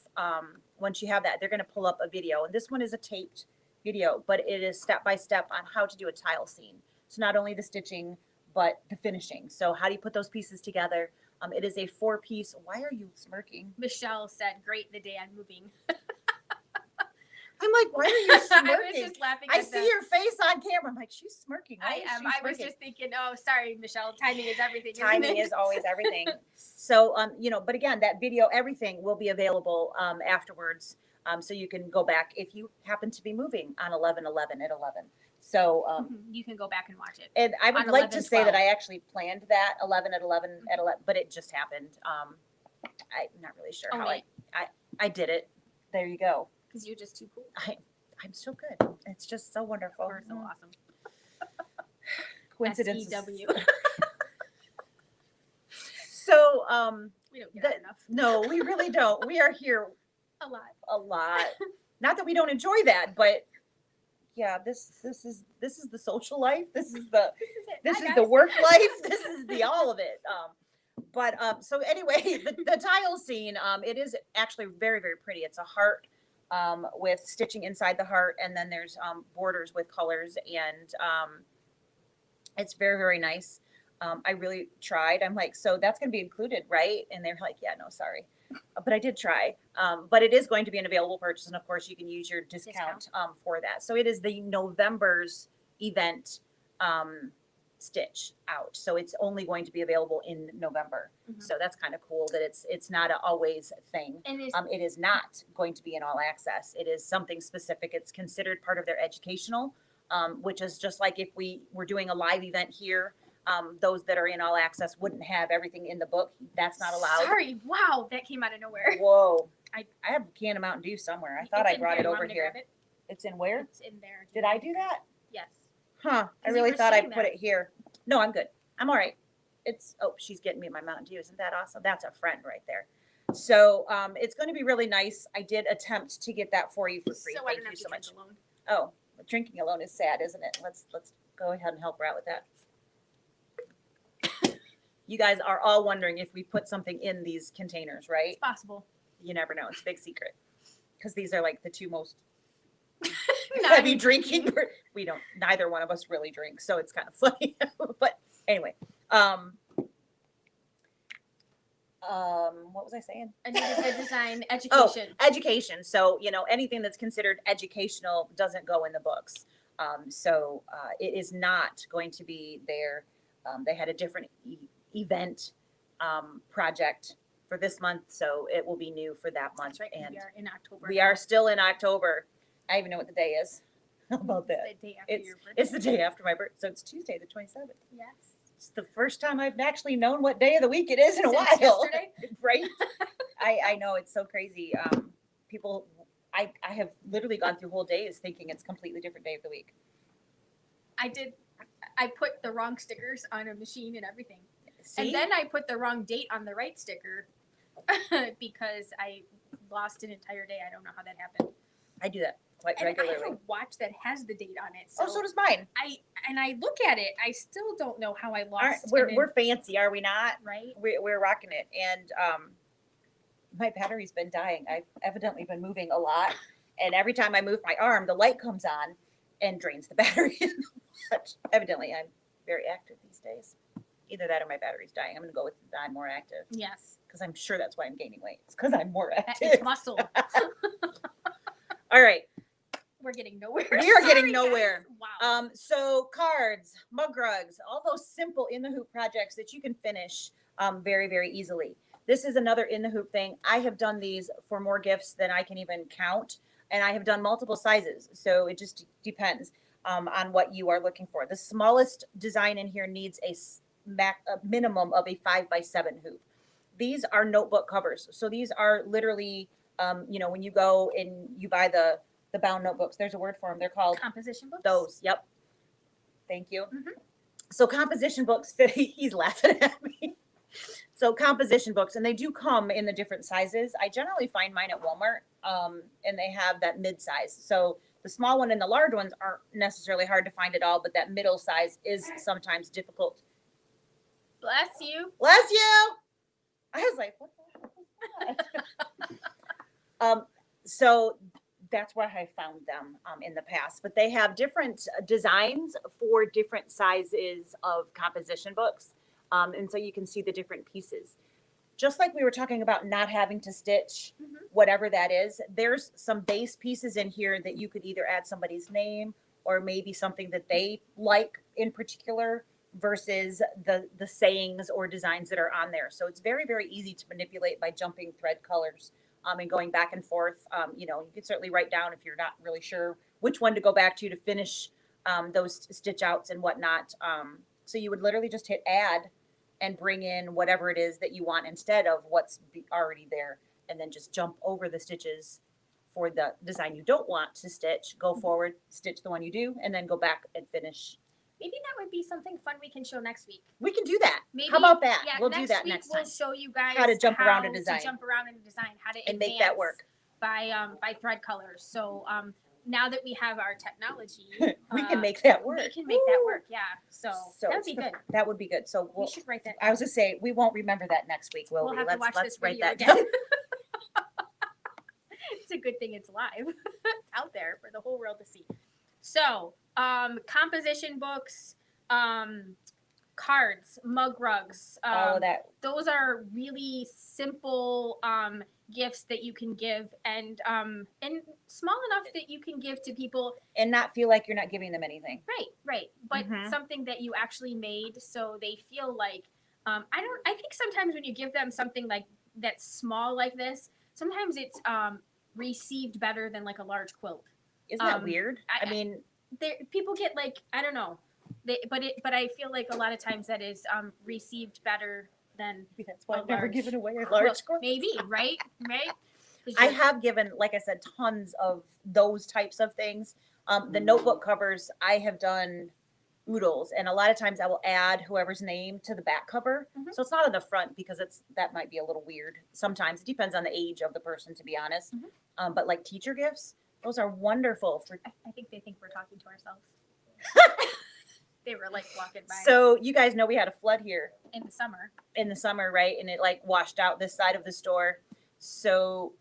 once you have that, they're going to pull up a video. And this one is a taped video, but it is step-by-step on how to do a tile scene. So not only the stitching, but the finishing. So how do you put those pieces together? It is a 4-piece. Why are you smirking? Michelle said, great the day I'm moving. I'm like, why are you smirking? I was just laughing. I see your face on camera. I'm like, she's smirking. I was just thinking, oh, sorry, Michelle. Timing is everything. Timing is always everything. So, but again, that video, everything will be available afterwards. So you can go back if you happen to be moving on 11/11 at 11. So you can go back and watch it. And I would like to say that I actually planned that 11 at 11 at 11, but it just happened. I'm not really sure how I did it. There you go. Because you're just too cool. I'm so good. It's just so wonderful. We're so awesome. Coincidence. SEW. So we don't get enough. No, we really don't. We are here a lot. Not that we don't enjoy that, but yeah, this is the social life. This is the work life. This is the all of it. So anyway, the tile scene, it is actually very, very pretty. It's a heart with stitching inside the heart, and then there's borders with colors, and it's very, very nice. I really tried. I'm like, so that's going to be included, right? And they're like, yeah, no, sorry. But I did try. But it is going to be an available purchase, and of course you can use your discount for that. So it is the November's event stitch out. So it's only going to be available in November. So that's kind of cool that it's not an always thing. And it is not going to be an all access. It is something specific. It's considered part of their educational, which is just like if we were doing a live event here. Those that are in all access wouldn't have everything in the book. That's not allowed. Sorry. Wow. That came out of nowhere. Whoa. I have a can of Mountain Dew somewhere. I thought I brought it over here. It's in where? It's in there. Did I do that? Yes. Huh. I really thought I put it here. No, I'm good. I'm all right. She's getting me my Mountain Dew. Isn't that awesome? That's a friend right there. So it's going to be really nice. I did attempt to get that for you for free. So Thank you so much. Alone. Oh, drinking alone is sad, isn't it? Let's go ahead and help her out with that. You guys are all wondering if we put something in these containers, right? It's possible. You never know. It's a big secret. Because these are like the two most heavy drinking. Neither one of us really drink. So it's kind of funny. But anyway. What was I saying? Design, education. Oh, education. So, anything that's considered educational doesn't go in the books. So it is not going to be there. They had a different event project for this month, so it will be new for that month. That's right. And we are in October. We are still in October. I even know what the day is. How about that? It's the day after your birthday. It's the day after my birthday, so it's Tuesday the 27th. Yes. It's the first time I've actually known what day of the week it is in a while. Yesterday? Right? I know, it's so crazy. People, I have literally gone through whole days thinking it's a completely different day of the week. I put the wrong stickers on a machine and everything. See? And then I put the wrong date on the right sticker because I lost an entire day. I don't know how that happened. I do that quite regularly. I have a watch that has the date on it. So does mine. I look at it. I still don't know how I lost. We're fancy, are we not? Right. We're rocking it. And my battery's been dying. I've evidently been moving a lot. And every time I move my arm, the light comes on and drains the battery. Evidently, I'm very active these days. Either that or my battery's dying. I'm going to go with I'm more active. Yes. Because I'm sure that's why I'm gaining weight. It's because I'm more active. It's muscle. All right. We're getting nowhere. We are getting nowhere. Guys. Wow. So cards, mug rugs, all those simple in the hoop projects that you can finish very, very easily. This is another in the hoop thing. I have done these for more gifts than I can even count. And I have done multiple sizes. So it just depends on what you are looking for. The smallest design in here needs a minimum of a 5x7 hoop. These are notebook covers. So these are literally, when you go and you buy the bound notebooks, there's a word for them. They're called composition books. Those. Yep. Thank you. Mm-hmm. So composition books, he's laughing at me. So composition books, and they do come in the different sizes. I generally find mine at Walmart, and they have that mid-size. So the small one and the large ones aren't necessarily hard to find at all, but that middle size is sometimes difficult. Bless you. Bless you. I was like, what the heck was that? So that's where I found them in the past. But they have different designs for different sizes of composition books. And so you can see the different pieces. Just like we were talking about not having to stitch whatever that is, there's some base pieces in here that you could either add somebody's name or maybe something that they like in particular versus the sayings or designs that are on there. So it's very, very easy to manipulate by jumping thread colors and going back and forth. You can certainly write down if you're not really sure which one to go back to finish those stitch outs and whatnot. So you would literally just hit add and bring in whatever it is that you want instead of what's already there, and then just jump over the stitches for the design you don't want to stitch, go forward, stitch the one you do, and then go back and finish. Maybe that would be something fun we can show next week. We can do that. Maybe, how about that? Yeah, we'll do that next time. We'll show you guys how to jump around a design. How to and make that work by thread colors. So now that we have our technology, we can make that work. We can make that work. Yeah. So that would be good. That would be good. So we should write that. I was gonna say we won't remember that next week, will we? We'll have to watch this write video that again. down. It's a good thing it's live. It's out there for the whole world to see. So, composition books, cards, mug rugs. All of that. Those are really simple gifts that you can give, and small enough that you can give to people and not feel like you're not giving them anything. Right. But something that you actually made, so they feel like I think sometimes when you give them something like that's small like this, sometimes it's received better than like a large quilt. Isn't that weird? I mean, people get like, I don't know, but I feel like a lot of times that is received better than. That's why I've never given away a large quilt. Maybe, right? I have given, like I said, tons of those types of things. The notebook covers, I have done oodles, and a lot of times I will add whoever's name to the back cover. So it's not on the front because that might be a little weird. Sometimes it depends on the age of the person, to be honest. But like teacher gifts, those are wonderful. I think they think we're talking to ourselves. They were like walking by. So you guys know we had a flood here in the summer. In the summer, right? And it like washed out this side of the store. So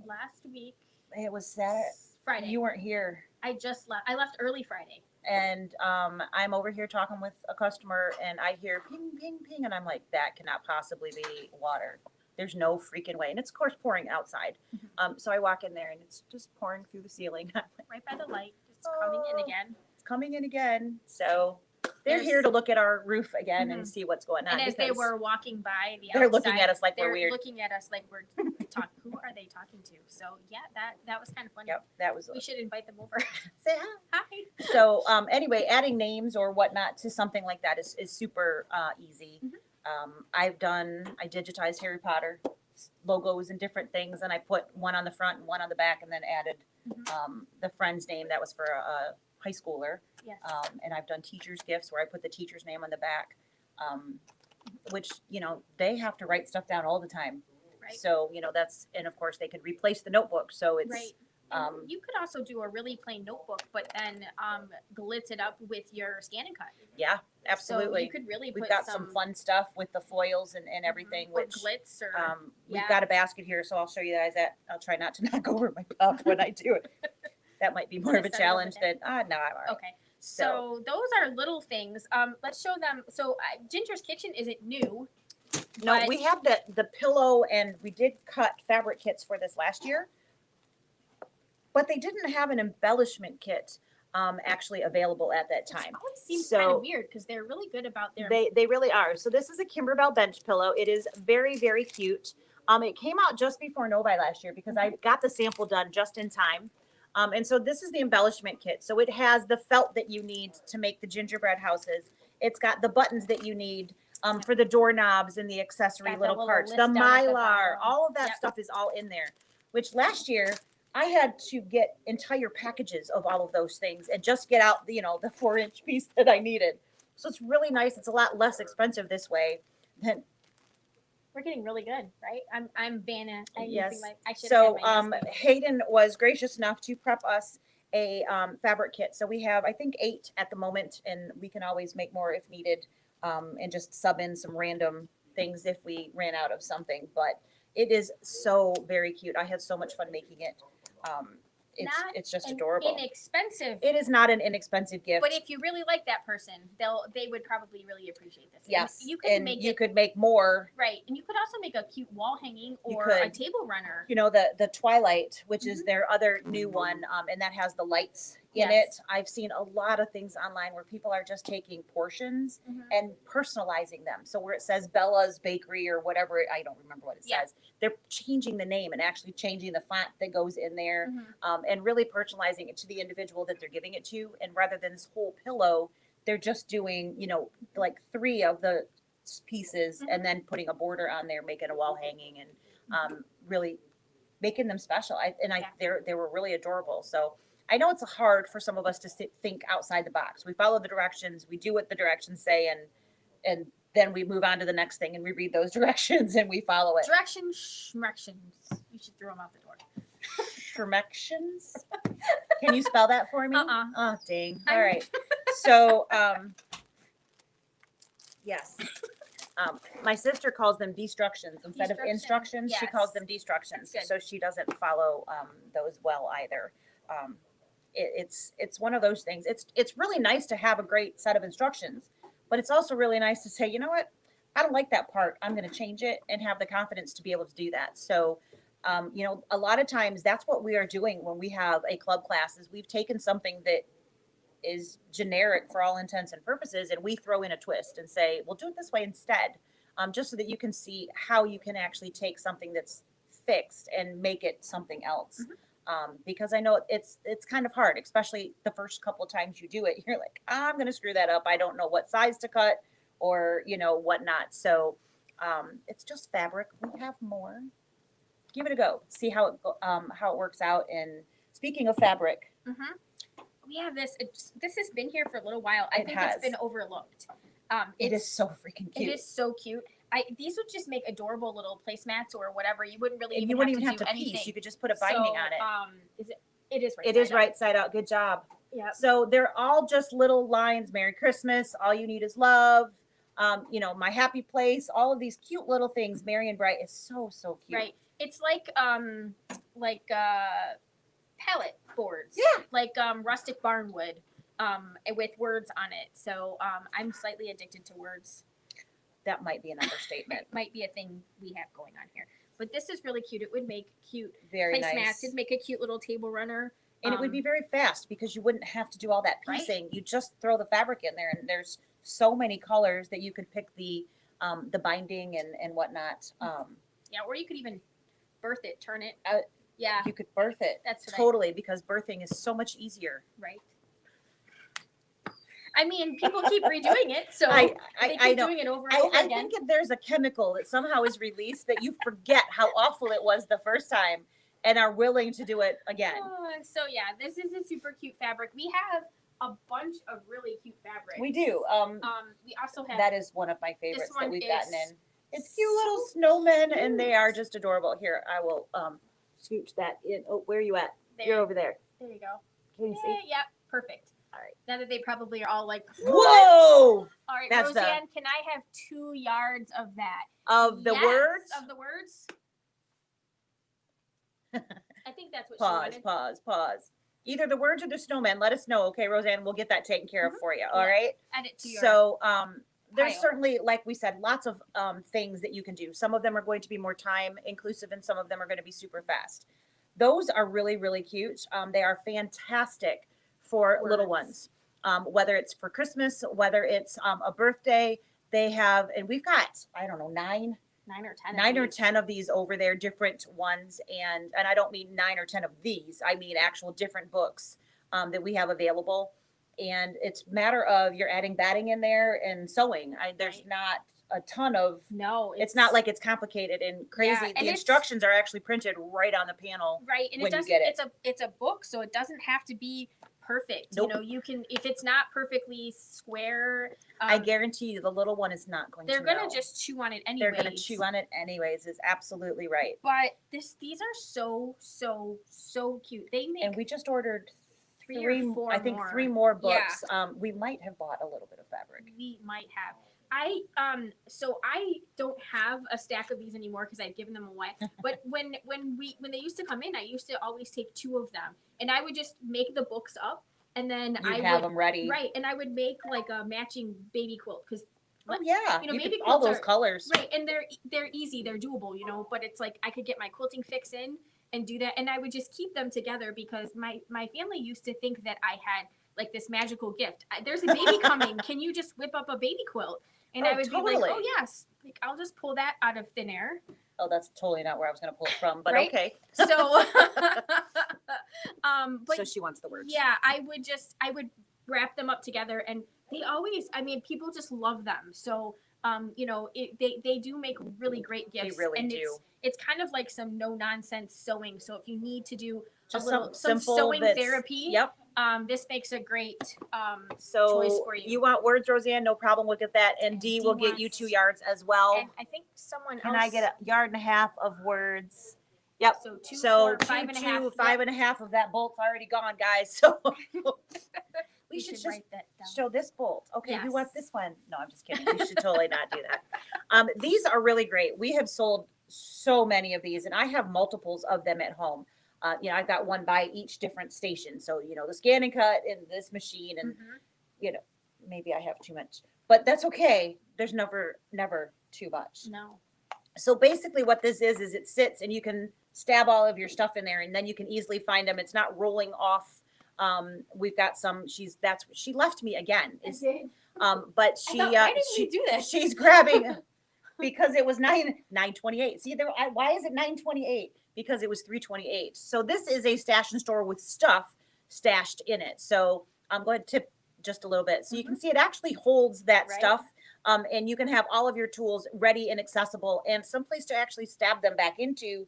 last week. It was Saturday. Friday. You weren't here. I just left. I left early Friday. And I'm over here talking with a customer, and I hear ping, ping, ping, and I'm like, that cannot possibly be water. There's no freaking way. And it's, of course, pouring outside. So I walk in there, and it's just pouring through the ceiling. Right by the light. It's coming in again. It's coming in again. So they're here to look at our roof again and see what's going on. And as they were walking by the outside, they're looking at us like we're weird. They're looking at us like we're talking. Who are they talking to? So yeah, that was kind of funny. Yep, that was. We should invite them over. Say hi. Hi. So anyway, adding names or whatnot to something like that is super easy. I digitized Harry Potter logos and different things, and I put one on the front and one on the back, and then added the friend's name that was for a high schooler. Yes. And I've done teachers' gifts where I put the teacher's name on the back, which, they have to write stuff down all the time. Right. So, and of course they could replace the notebook. So it's, right. You could also do a really plain notebook, but then glitz it up with your Scan and Cut. Yeah, absolutely. So you could really We've got some fun stuff with the foils and everything. Or glitz or we've got a basket here, so I'll show you guys that. I'll try not to knock over my cup when I do it. That might be more of a challenge than no, I'm all right. Okay. So those are little things. Let's show them. So Ginger's Kitchen isn't new. No, we have the pillow, and we did cut fabric kits for this last year, but they didn't have an embellishment kit actually available at that time. It always seems kind of weird because they're really good about their. They really are. So this is a Kimber bench pillow. It is very, very cute. It came out just before Novi last year because I got the sample done just in time. And so this is the embellishment kit. So it has the felt that you need to make the gingerbread houses. It's got the buttons that you need for the doorknobs and the accessory little parts, the mylar, all of that stuff is all in there, which last year I had to get entire packages of all of those things and just get out, the 4-inch piece that I needed. So it's really nice. It's a lot less expensive this way than. We're getting really good, right? I'm Vanna. Yes. So Hayden was gracious enough to prep us a fabric kit. So we have, I think, 8 at the moment, and we can always make more if needed, and just sub in some random things if we ran out of something. But it is so very cute. I had so much fun making it. It's just adorable. Inexpensive. It is not an inexpensive gift. But if you really like that person, they would probably really appreciate this. Yes. And you could make more. Right. And you could also make a cute wall hanging or a table runner. The Twilight, which is their other new one, and that has the lights in it. I've seen a lot of things online where people are just taking portions and personalizing them. So where it says Bella's Bakery or whatever, I don't remember what it says. They're changing the name and actually changing the font that goes in there, and really personalizing it to the individual that they're giving it to. And rather than this whole pillow, they're just doing, like 3 of the pieces and then putting a border on there, making a wall hanging, and really making them special. They were really adorable. So I know it's hard for some of us to think outside the box. We follow the directions, we do what the directions say, and then we move on to the next thing and we read those directions and we follow it. Directions. You should throw them out the door. Directions? Can you spell that for me? Oh, dang. All right. So, yes. My sister calls them destructions instead of instructions. Yes. She calls them destructions, so she doesn't follow those well either. It's one of those things. It's really nice to have a great set of instructions, but it's also really nice to say, you know what, I don't like that part. I'm going to change it and have the confidence to be able to do that. So, you know, a lot of times that's what we are doing when we have a club class is we've taken something that is generic for all intents and purposes, and we throw in a twist and say, we'll do it this way instead, just so that you can see how you can actually take something that's fixed and make it something else. Because I know it's kind of hard, especially the first couple of times you do it. You're like, I'm going to screw that up. I don't know what size to cut or, you know, whatnot. So it's just fabric. We have more. Give it a go. See how it works out. And speaking of fabric, we have this. This has been here for a little while. I think it's been overlooked. It is so freaking cute. It is so cute. These would just make adorable little placemats or whatever. You wouldn't really even have to piece. You could just put a binding on it. It is right. It is right side out. Good job. Yeah. So they're all just little lines. Merry Christmas. All you need is love. You know, my happy place. All of these cute little things. Merry and Bright is so cute. Right. It's like palette boards. Yeah. Like rustic barnwood. With words on it. So I'm slightly addicted to words. That might be an understatement. It might be a thing we have going on here. But this is really cute. It would make cute very placemats. Nice. It'd make a cute little table runner. And it would be very fast because you wouldn't have to do all that piecing. Right? You just throw the fabric in there, and there's so many colors that you could pick the binding and whatnot. Yeah, or you could even birth it, turn it. Yeah. You could birth it. That's totally, because birthing is so much easier. Right. I mean, people keep redoing it, so I keep know. doing it over and over again. I think if there's a chemical that somehow is released that you forget how awful it was the first time and are willing to do it again. So yeah, this is a super cute fabric. We have a bunch of really cute fabric. We do. We also have. That is one of my favorites that we've gotten in. It's cute little snowmen, and they are just adorable. Here, I will scooch that in. Oh, where are you at? There. You're over there. There you go. Can you see? Yep, perfect. All right. Now that they probably are all like, whoa! All right, Roseanne, can I have 2 yards of that? Of the words? Of the words? I think that's what she wanted. Pause. Either the words or the snowman. Let us know, okay, Roseanne? We'll get that taken care of for you. All right. Add it to your So, there's certainly, like we said, lots of things that you can do. Some of them are going to be more time inclusive, and some of them are going to be super fast. Those are really, really cute. They are fantastic for little ones, whether it's for Christmas, whether it's a birthday. They have, and we've got, I don't know, 9 or 10 of these over there, different ones. And I don't mean 9 or 10 of these. I mean actual different books that we have available. And it's a matter of you're adding batting in there and sewing. There's not a ton of, it's not like it's complicated and crazy. Yeah, and the instructions are actually printed right on the panel. Right. And it's a book, so it doesn't have to be perfect. Nope. You know, you can, if it's not perfectly square, I guarantee you the little one is not going to. They're going to just chew on it anyways. They're going to chew on it anyways, is absolutely right. But these are so cute. They make, and we just ordered 3 or 4 I think 3 more books. Yeah. We might have bought a little bit of fabric. We might have. So I don't have a stack of these anymore because I've given them away. But when they used to come in, I used to always take 2 of them, and I would just make the books up, and then I would have them ready. Right, and I would make like a matching baby quilt because. Oh yeah, you know, baby all those colors. Right, and they're easy, they're doable, you know. But it's like I could get my quilting fix in and do that, and I would just keep them together because my family used to think that I had like this magical gift. There's a baby coming. Can you just whip up a baby quilt? And I would be like, oh yes, like I'll just pull that out of thin air. Oh, that's totally not where I was going to pull it from, but okay. So, but so she wants the words. Yeah, I would wrap them up together, and they always, I mean, people just love them. So, you know, they do make really great gifts. They really do. It's kind of like some no nonsense sewing. So if you need to do just some sewing therapy, yep. This makes a great so choice for you. You want words, Roseanne? No problem. We'll get that. And Dee will get you 2 yards as well. And I think someone Can I get 1.5 yards of words? Yep. So 2, so 4, 5 and a half. 5 and a half of that bolt's already gone, guys. So we should just write that down. show this bolt. Okay, who wants Yes. this one? No, I'm just kidding. We should totally not do that. These are really great. We have sold so many of these, and I have multiples of them at home. You know, I've got one by each different station. So, you know, the Scan and Cut and this machine, and you know, maybe I have too much, but that's okay. There's never too much. No. So basically what this is it sits and you can stab all of your stuff in there, and then you can easily find them. It's not rolling off. We've got some, she left me again. But she, why did she do this? She's grabbing because it was 9:28. See there, why is it 9:28? Because it was 3:28. So this is a stash and store with stuff stashed in it. So I'm going to tip just a little bit. So you can see it actually holds that stuff. And you can have all of your tools ready and accessible and someplace to actually stab them back into,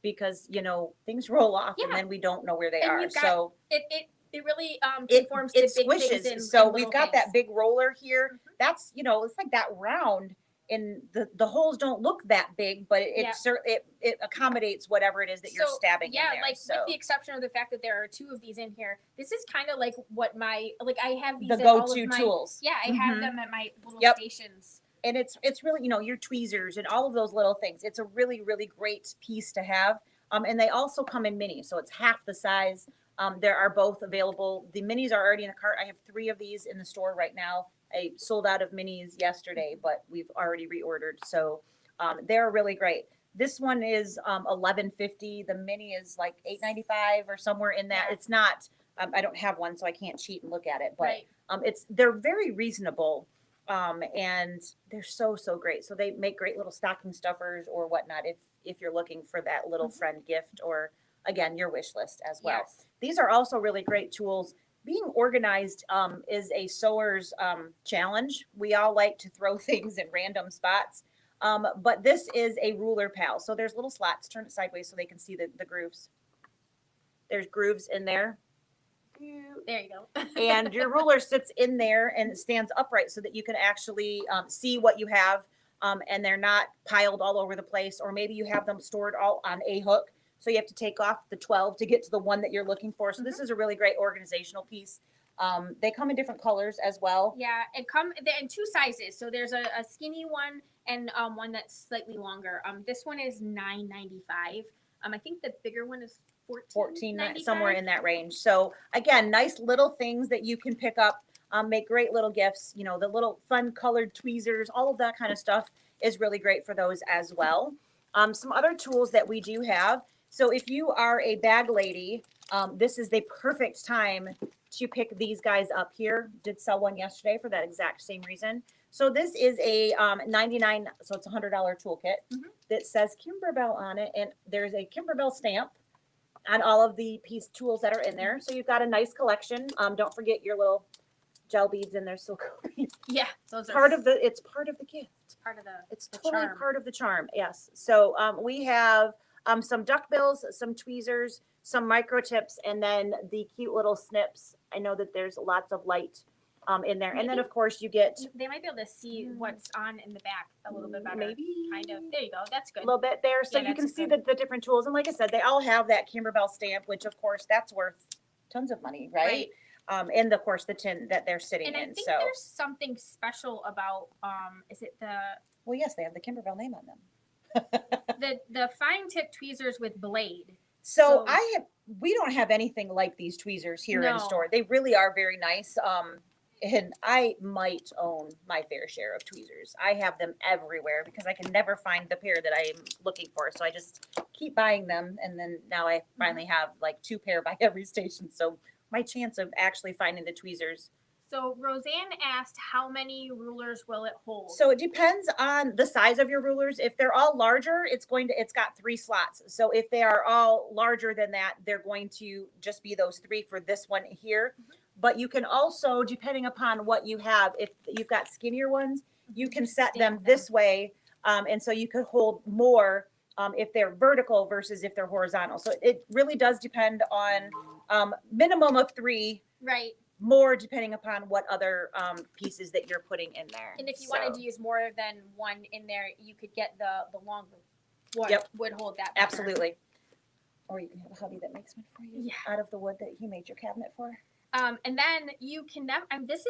because, you know, things roll off and then we don't know where they are. So it really conforms to big squishes. things and So we've got things. that big roller here. That's, you know, it's like that round, and the holes don't look that big, but it accommodates whatever it is that you're stabbing in there. Like with the exception of the fact that there are 2 of these in here, this is kind of like what I have these the at all of go-to my, tools. Yeah, I have them at my little stations. And it's really, you know, your tweezers and all of those little things. It's a really, really great piece to have. And they also come in mini, so it's half the size. There are both available. The minis are already in the cart. I have 3 of these in the store right now. I sold out of minis yesterday, but we've already reordered. So they're really great. This one is $11.50. The mini is like $8.95 or somewhere in that. It's not. I don't have one, so I can't cheat and look at it. But they're very reasonable, and they're so great. So they make great little stocking stuffers or whatnot if you're looking for that little friend gift, or again your wish list as well. These are also really great tools. Being organized is a sewer's challenge. We all like to throw things in random spots. But this is a ruler pal. So there's little slots. Turn it sideways so they can see the grooves. There's grooves in there. There you go. And your ruler sits in there and it stands upright so that you can actually see what you have, and they're not piled all over the place. Or maybe you have them stored all on a hook, so you have to take off the 12 to get to the one that you're looking for. So this is a really great organizational piece. They come in different colors as well. Yeah, they're in 2 sizes. So there's a skinny one and one that's slightly longer. This one is $9.95. I think the bigger one is $14.95, somewhere in that range. So again, nice little things that you can pick up, make great little gifts. You know, the little fun colored tweezers, all of that kind of stuff is really great for those as well. Some other tools that we do have. So if you are a bag lady, this is the perfect time to pick these guys up here. Did sell one yesterday for that exact same reason. So this is a $99, so it's a $100 toolkit that says Kimber on it, and there's a Kimber stamp on all of the piece tools that are in there. So you've got a nice collection. Don't forget your little gel beads in there. So yeah, those are it's part of the gift. It's totally charm. part of the charm. Yes. So we have some duck bills, some tweezers, some micro tips, and then the cute little snips. I know that there's lots of light in there. And then of course you get, they might be able to see what's on in the back a little bit better. Maybe kind of. There you go. That's good. A little bit there. So you can see the different tools. And like I said, they all have that Kimber stamp, which of course that's worth tons of money, right? And of course the tin that they're sitting in. And I think there's something special about is it the well, yes, they have the Kimber name on them. the fine tip tweezers with blade. So we don't have anything like these tweezers here in store. They really are very nice. And I might own my fair share of tweezers. I have them everywhere because I can never find the pair that I'm looking for. So I just keep buying them. And then now I finally have like 2 pair by every station. So my chance of actually finding the tweezers. So Roseanne asked, how many rulers will it hold? So it depends on the size of your rulers. If they're all larger, it's got 3 slots. So if they are all larger than that, they're going to just be those 3 for this one here. But you can also, depending upon what you have, if you've got skinnier ones, you can set them this way. And so you could hold more if they're vertical versus if they're horizontal. So it really does depend on minimum of 3. Right. More depending upon what other pieces that you're putting in there. And if you wanted to use more than one in there, you could get the longer one would hold that better. Absolutely. Or you can have a hubby that makes one for you out of the wood that he made your cabinet for. And then you can never. This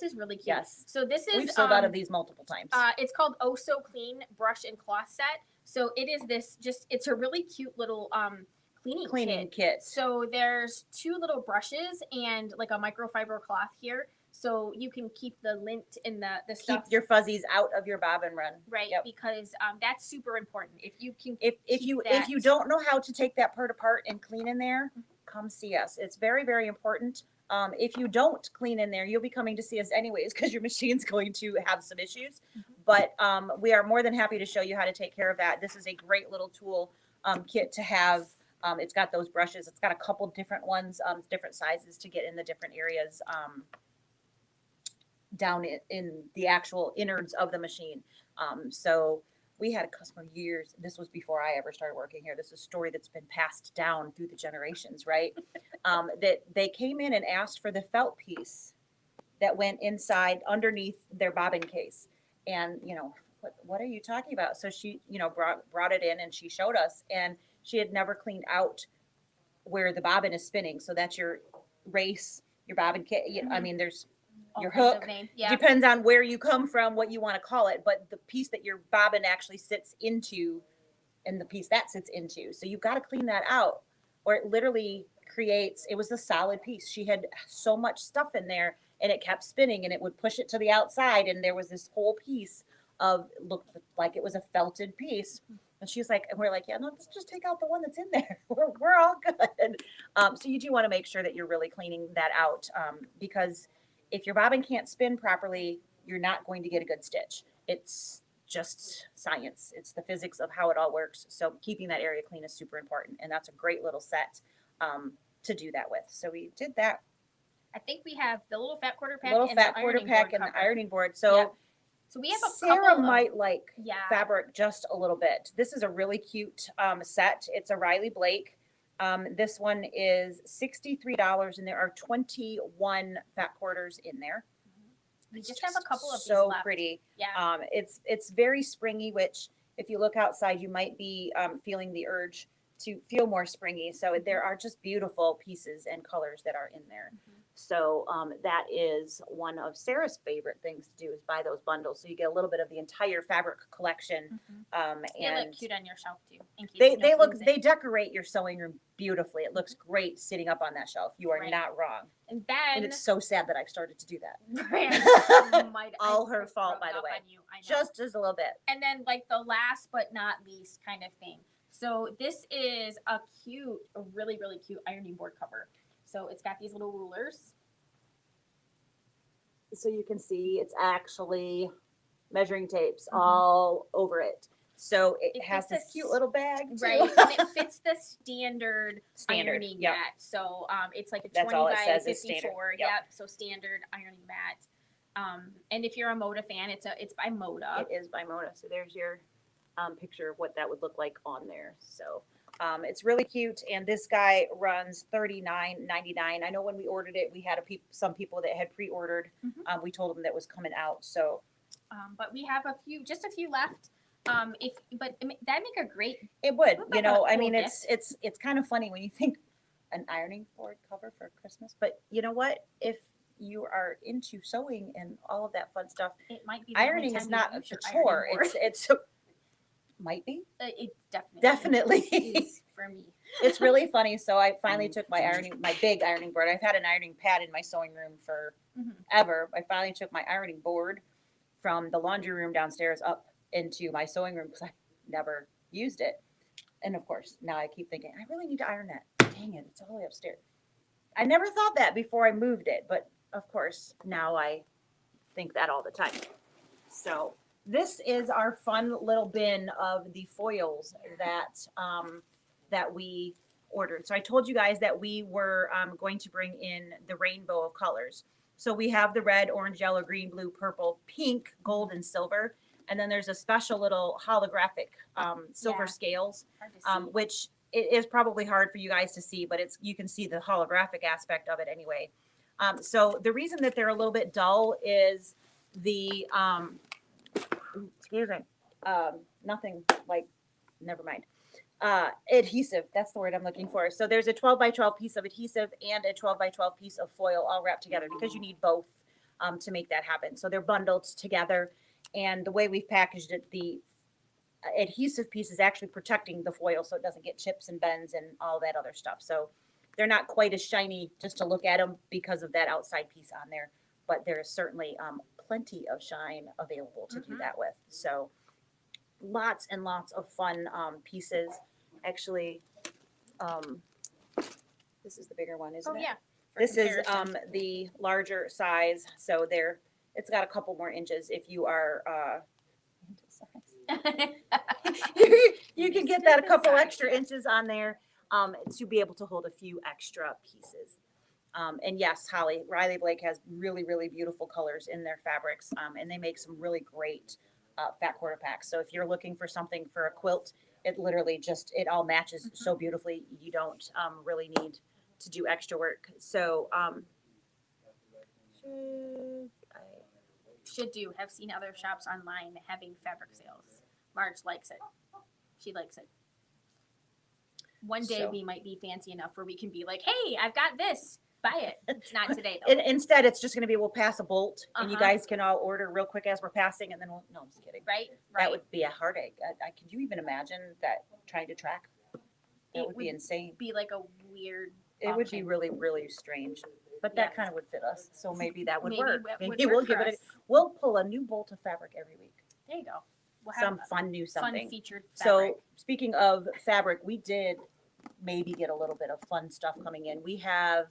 is really cute. Yes. So this is we've sold out of these multiple times. It's called Oh So Clean Brush and Cloth Set. So it is it's a really cute little cleaning kit. So there's 2 little brushes and like a microfiber cloth here. So you can keep the lint and the stuff. Keep your fuzzies out of your bobbin run. Right, yep. Because that's super important. If you can, if you don't know how to take that part apart and clean in there, come see us. It's very, very important. If you don't clean in there, you'll be coming to see us anyways because your machine's going to have some issues. But we are more than happy to show you how to take care of that. This is a great little tool kit to have. It's got those brushes. It's got a couple different ones, different sizes to get in the different areas down in the actual innards of the machine. So we had a customer years. This was before I ever started working here. This is a story that's been passed down through the generations, right? That they came in and asked for the felt piece that went inside underneath their bobbin case. And, what are you talking about? So she, brought it in and she showed us, and she had never cleaned out where the bobbin is spinning. So that's your race, your bobbin case. I mean, there's your hook. Depends on where you come from, what you want to call it, but the piece that your bobbin actually sits into and the piece that sits into. So you've got to clean that out, or it literally it was a solid piece. She had so much stuff in there and it kept spinning and it would push it to the outside. And there was this whole piece looked like it was a felted piece. And she's like, and we're like, yeah, no, let's just take out the one that's in there. We're all good. So you do want to make sure that you're really cleaning that out because if your bobbin can't spin properly, you're not going to get a good stitch. It's just science. It's the physics of how it all works. So keeping that area clean is super important. And that's a great little set to do that with. So we did that. I think we have the little fat quarter pack and the ironing board. So, yep. So we have a Sarah might like fabric just a little bit. This is a really cute set. It's a Riley Blake. This one is $63 and there are 21 fat quarters in there. We just have a couple of these so left. Pretty. Yeah. It's very springy, which if you look outside, you might be feeling the urge to feel more springy. So there are just beautiful pieces and colors that are in there. So that is one of Sarah's favorite things to do is buy those bundles. So you get a little bit of the entire fabric collection. They look cute on your shelf too. They decorate your sewing room beautifully. It looks great sitting up on that shelf. You are not wrong. And then and it's so sad that I've started to do that. All her fault, by the way. Just as a little bit. And then like the last but not least kind of thing. So this is a really, really cute ironing board cover. So it's got these little rulers. So you can see it's actually measuring tapes all over it. So it has this cute little bag too. Right. And it fits the standard ironing mat. So it's like a 20 by 54. Yep. So standard ironing mat. And if you're a Moda fan, it's by Moda. It is by Moda. So there's your picture of what that would look like on there. So it's really cute, and this guy runs $39.99. I know when we ordered it, we had some people that had pre-ordered. We told them that was coming out. So, but we have just a few left. That'd make a great. It would, I mean, it's kind of funny when you think an ironing board cover for Christmas, but you know what? If you are into sewing and all of that fun stuff, it might be ironing is not a chore. It's might be. It definitely is for me. It's really funny. So I finally took my big ironing board. I've had an ironing pad in my sewing room for ever. I finally took my ironing board from the laundry room downstairs up into my sewing room because I never used it. And of course, now I keep thinking, I really need to iron that. Dang it, it's all the way upstairs. I never thought that before I moved it, but of course, now I think that all the time. So this is our fun little bin of the foils that we ordered. So I told you guys that we were going to bring in the rainbow of colors. So we have the red, orange, yellow, green, blue, purple, pink, gold, and silver. And then there's a special little holographic silver scales, which it is probably hard for you guys to see, but you can see the holographic aspect of it anyway. So the reason that they're a little bit dull is the excuse me. Nothing like, never mind. adhesive. That's the word I'm looking for. So there's a 12 by 12 piece of adhesive and a 12 by 12 piece of foil all wrapped together because you need both to make that happen. So they're bundled together. And the way we've packaged it, the adhesive piece is actually protecting the foil so it doesn't get chips and bends and all that other stuff. So they're not quite as shiny just to look at them because of that outside piece on there. But there is certainly plenty of shine available to do that with. So lots and lots of fun pieces. Actually, this is the bigger one, isn't it? Oh, yeah. This comparison. Is the larger size. So there, it's got a couple more inches if you are, you can get that a couple extra inches on there to be able to hold a few extra pieces. And yes, Holly, Riley Blake has really, really beautiful colors in their fabrics, and they make some really great fat quarter packs. So if you're looking for something for a quilt, it literally just, it all matches so beautifully. You don't really need to do extra work. So have seen other shops online having fabric sales. Marge likes it. She likes it. One day we might be fancy enough where we can be like, hey, I've got this. Buy it. It's not today, though. Instead, it's just going to be, we'll pass a bolt, and you guys can all order real quick as we're passing, and then we'll, no, I'm just kidding. Right. That would be a heartache. Could you even imagine that trying to track? That would be insane. Be like a weird It would be really, really strange. But that kind of would fit us, so maybe that would work. Maybe we'll give it. We'll pull a new bolt of fabric every week. There you go. We'll have some fun new something. Fun featured fabric. So speaking of fabric, we did maybe get a little bit of fun stuff coming in. We have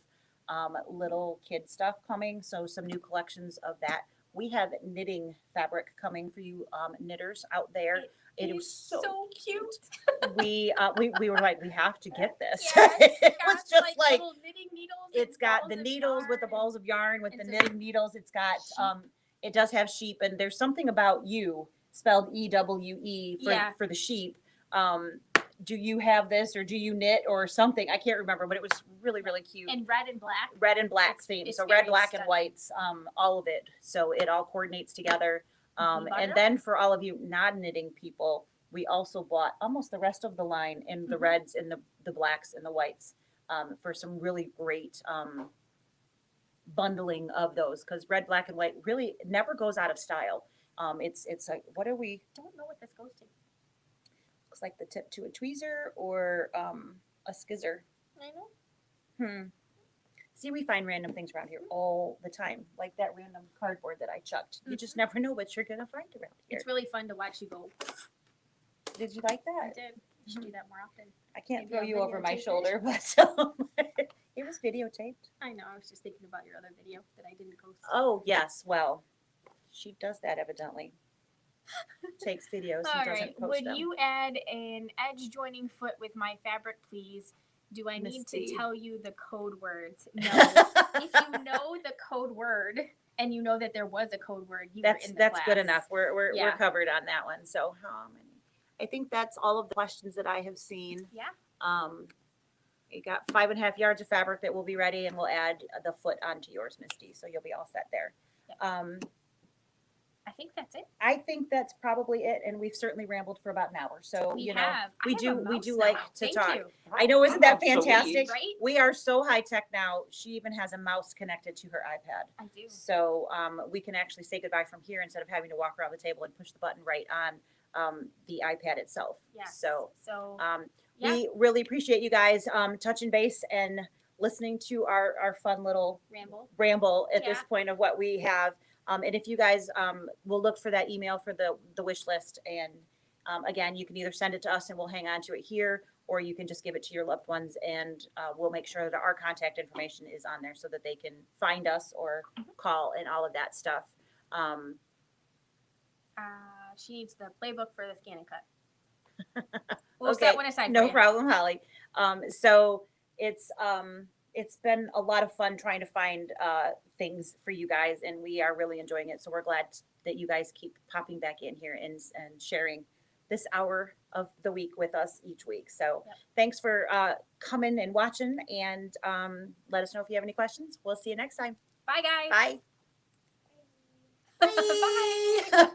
little kid stuff coming, so some new collections of that. We have knitting fabric coming for you knitters out there. It is so cute. We were like, we have to get this. Yeah, it was just like little knitting needles. It's got the needles with the balls of yarn with the knitting needles. It's got it does have sheep, and there's something about you spelled EWE for the sheep. Do you have this, or do you knit or something? I can't remember, but it was really, really cute. And red and black. Red and black theme. So red, black, and whites, all of it. So it all coordinates together. And then for all of you non-knitting people, we also bought almost the rest of the line in the reds and the blacks and the whites for some really great bundling of those, because red, black, and white really never goes out of style. It's like, what are we? Don't know what this goes to. Looks like the tip to a tweezer or a skizzer. I know. See, we find random things around here all the time, like that random cardboard that I chucked. You just never know what you're going to find around here. It's really fun to watch you go. Did you like that? I did. You should do that more often. I can't throw you over my shoulder, but it was videotaped. I know. I was just thinking about your other video that I didn't post. Oh, yes. Well, she does that evidently. Takes videos and doesn't post them. Would you add an edge joining foot with my fabric, please? Do I need to tell you the code words? No. If you know the code word and you know that there was a code word, that's good enough. We're covered on that one. So I think that's all of the questions that I have seen. Yeah. You got 5.5 yards of fabric that will be ready, and we'll add the foot onto yours, Misty. So you'll be all set there. Yep. I think that's it. I think that's probably it, and we've certainly rambled for about an hour. So we do like to talk. You. I know, isn't that fantastic? Right? We are so high tech now. She even has a mouse connected to her iPad. I do. So we can actually say goodbye from here instead of having to walk around the table and push the button right on the iPad itself. Yeah. So we really appreciate you guys touching base and listening to our fun little ramble at this point of what we have. And if you guys will look for that email for the wish list, and again, you can either send it to us and we'll hang on to it here, or you can just give it to your loved ones, and we'll make sure that our contact information is on there so that they can find us or call and all of that stuff. She needs the playbook for the scan and cut. We'll set one aside. No problem, Holly. So it's been a lot of fun trying to find things for you guys, and we are really enjoying it. So we're glad that you guys keep popping back in here and sharing this hour of the week with us each week. So thanks for coming and watching, and let us know if you have any questions. We'll see you next time. Bye, guys. Bye. Bye.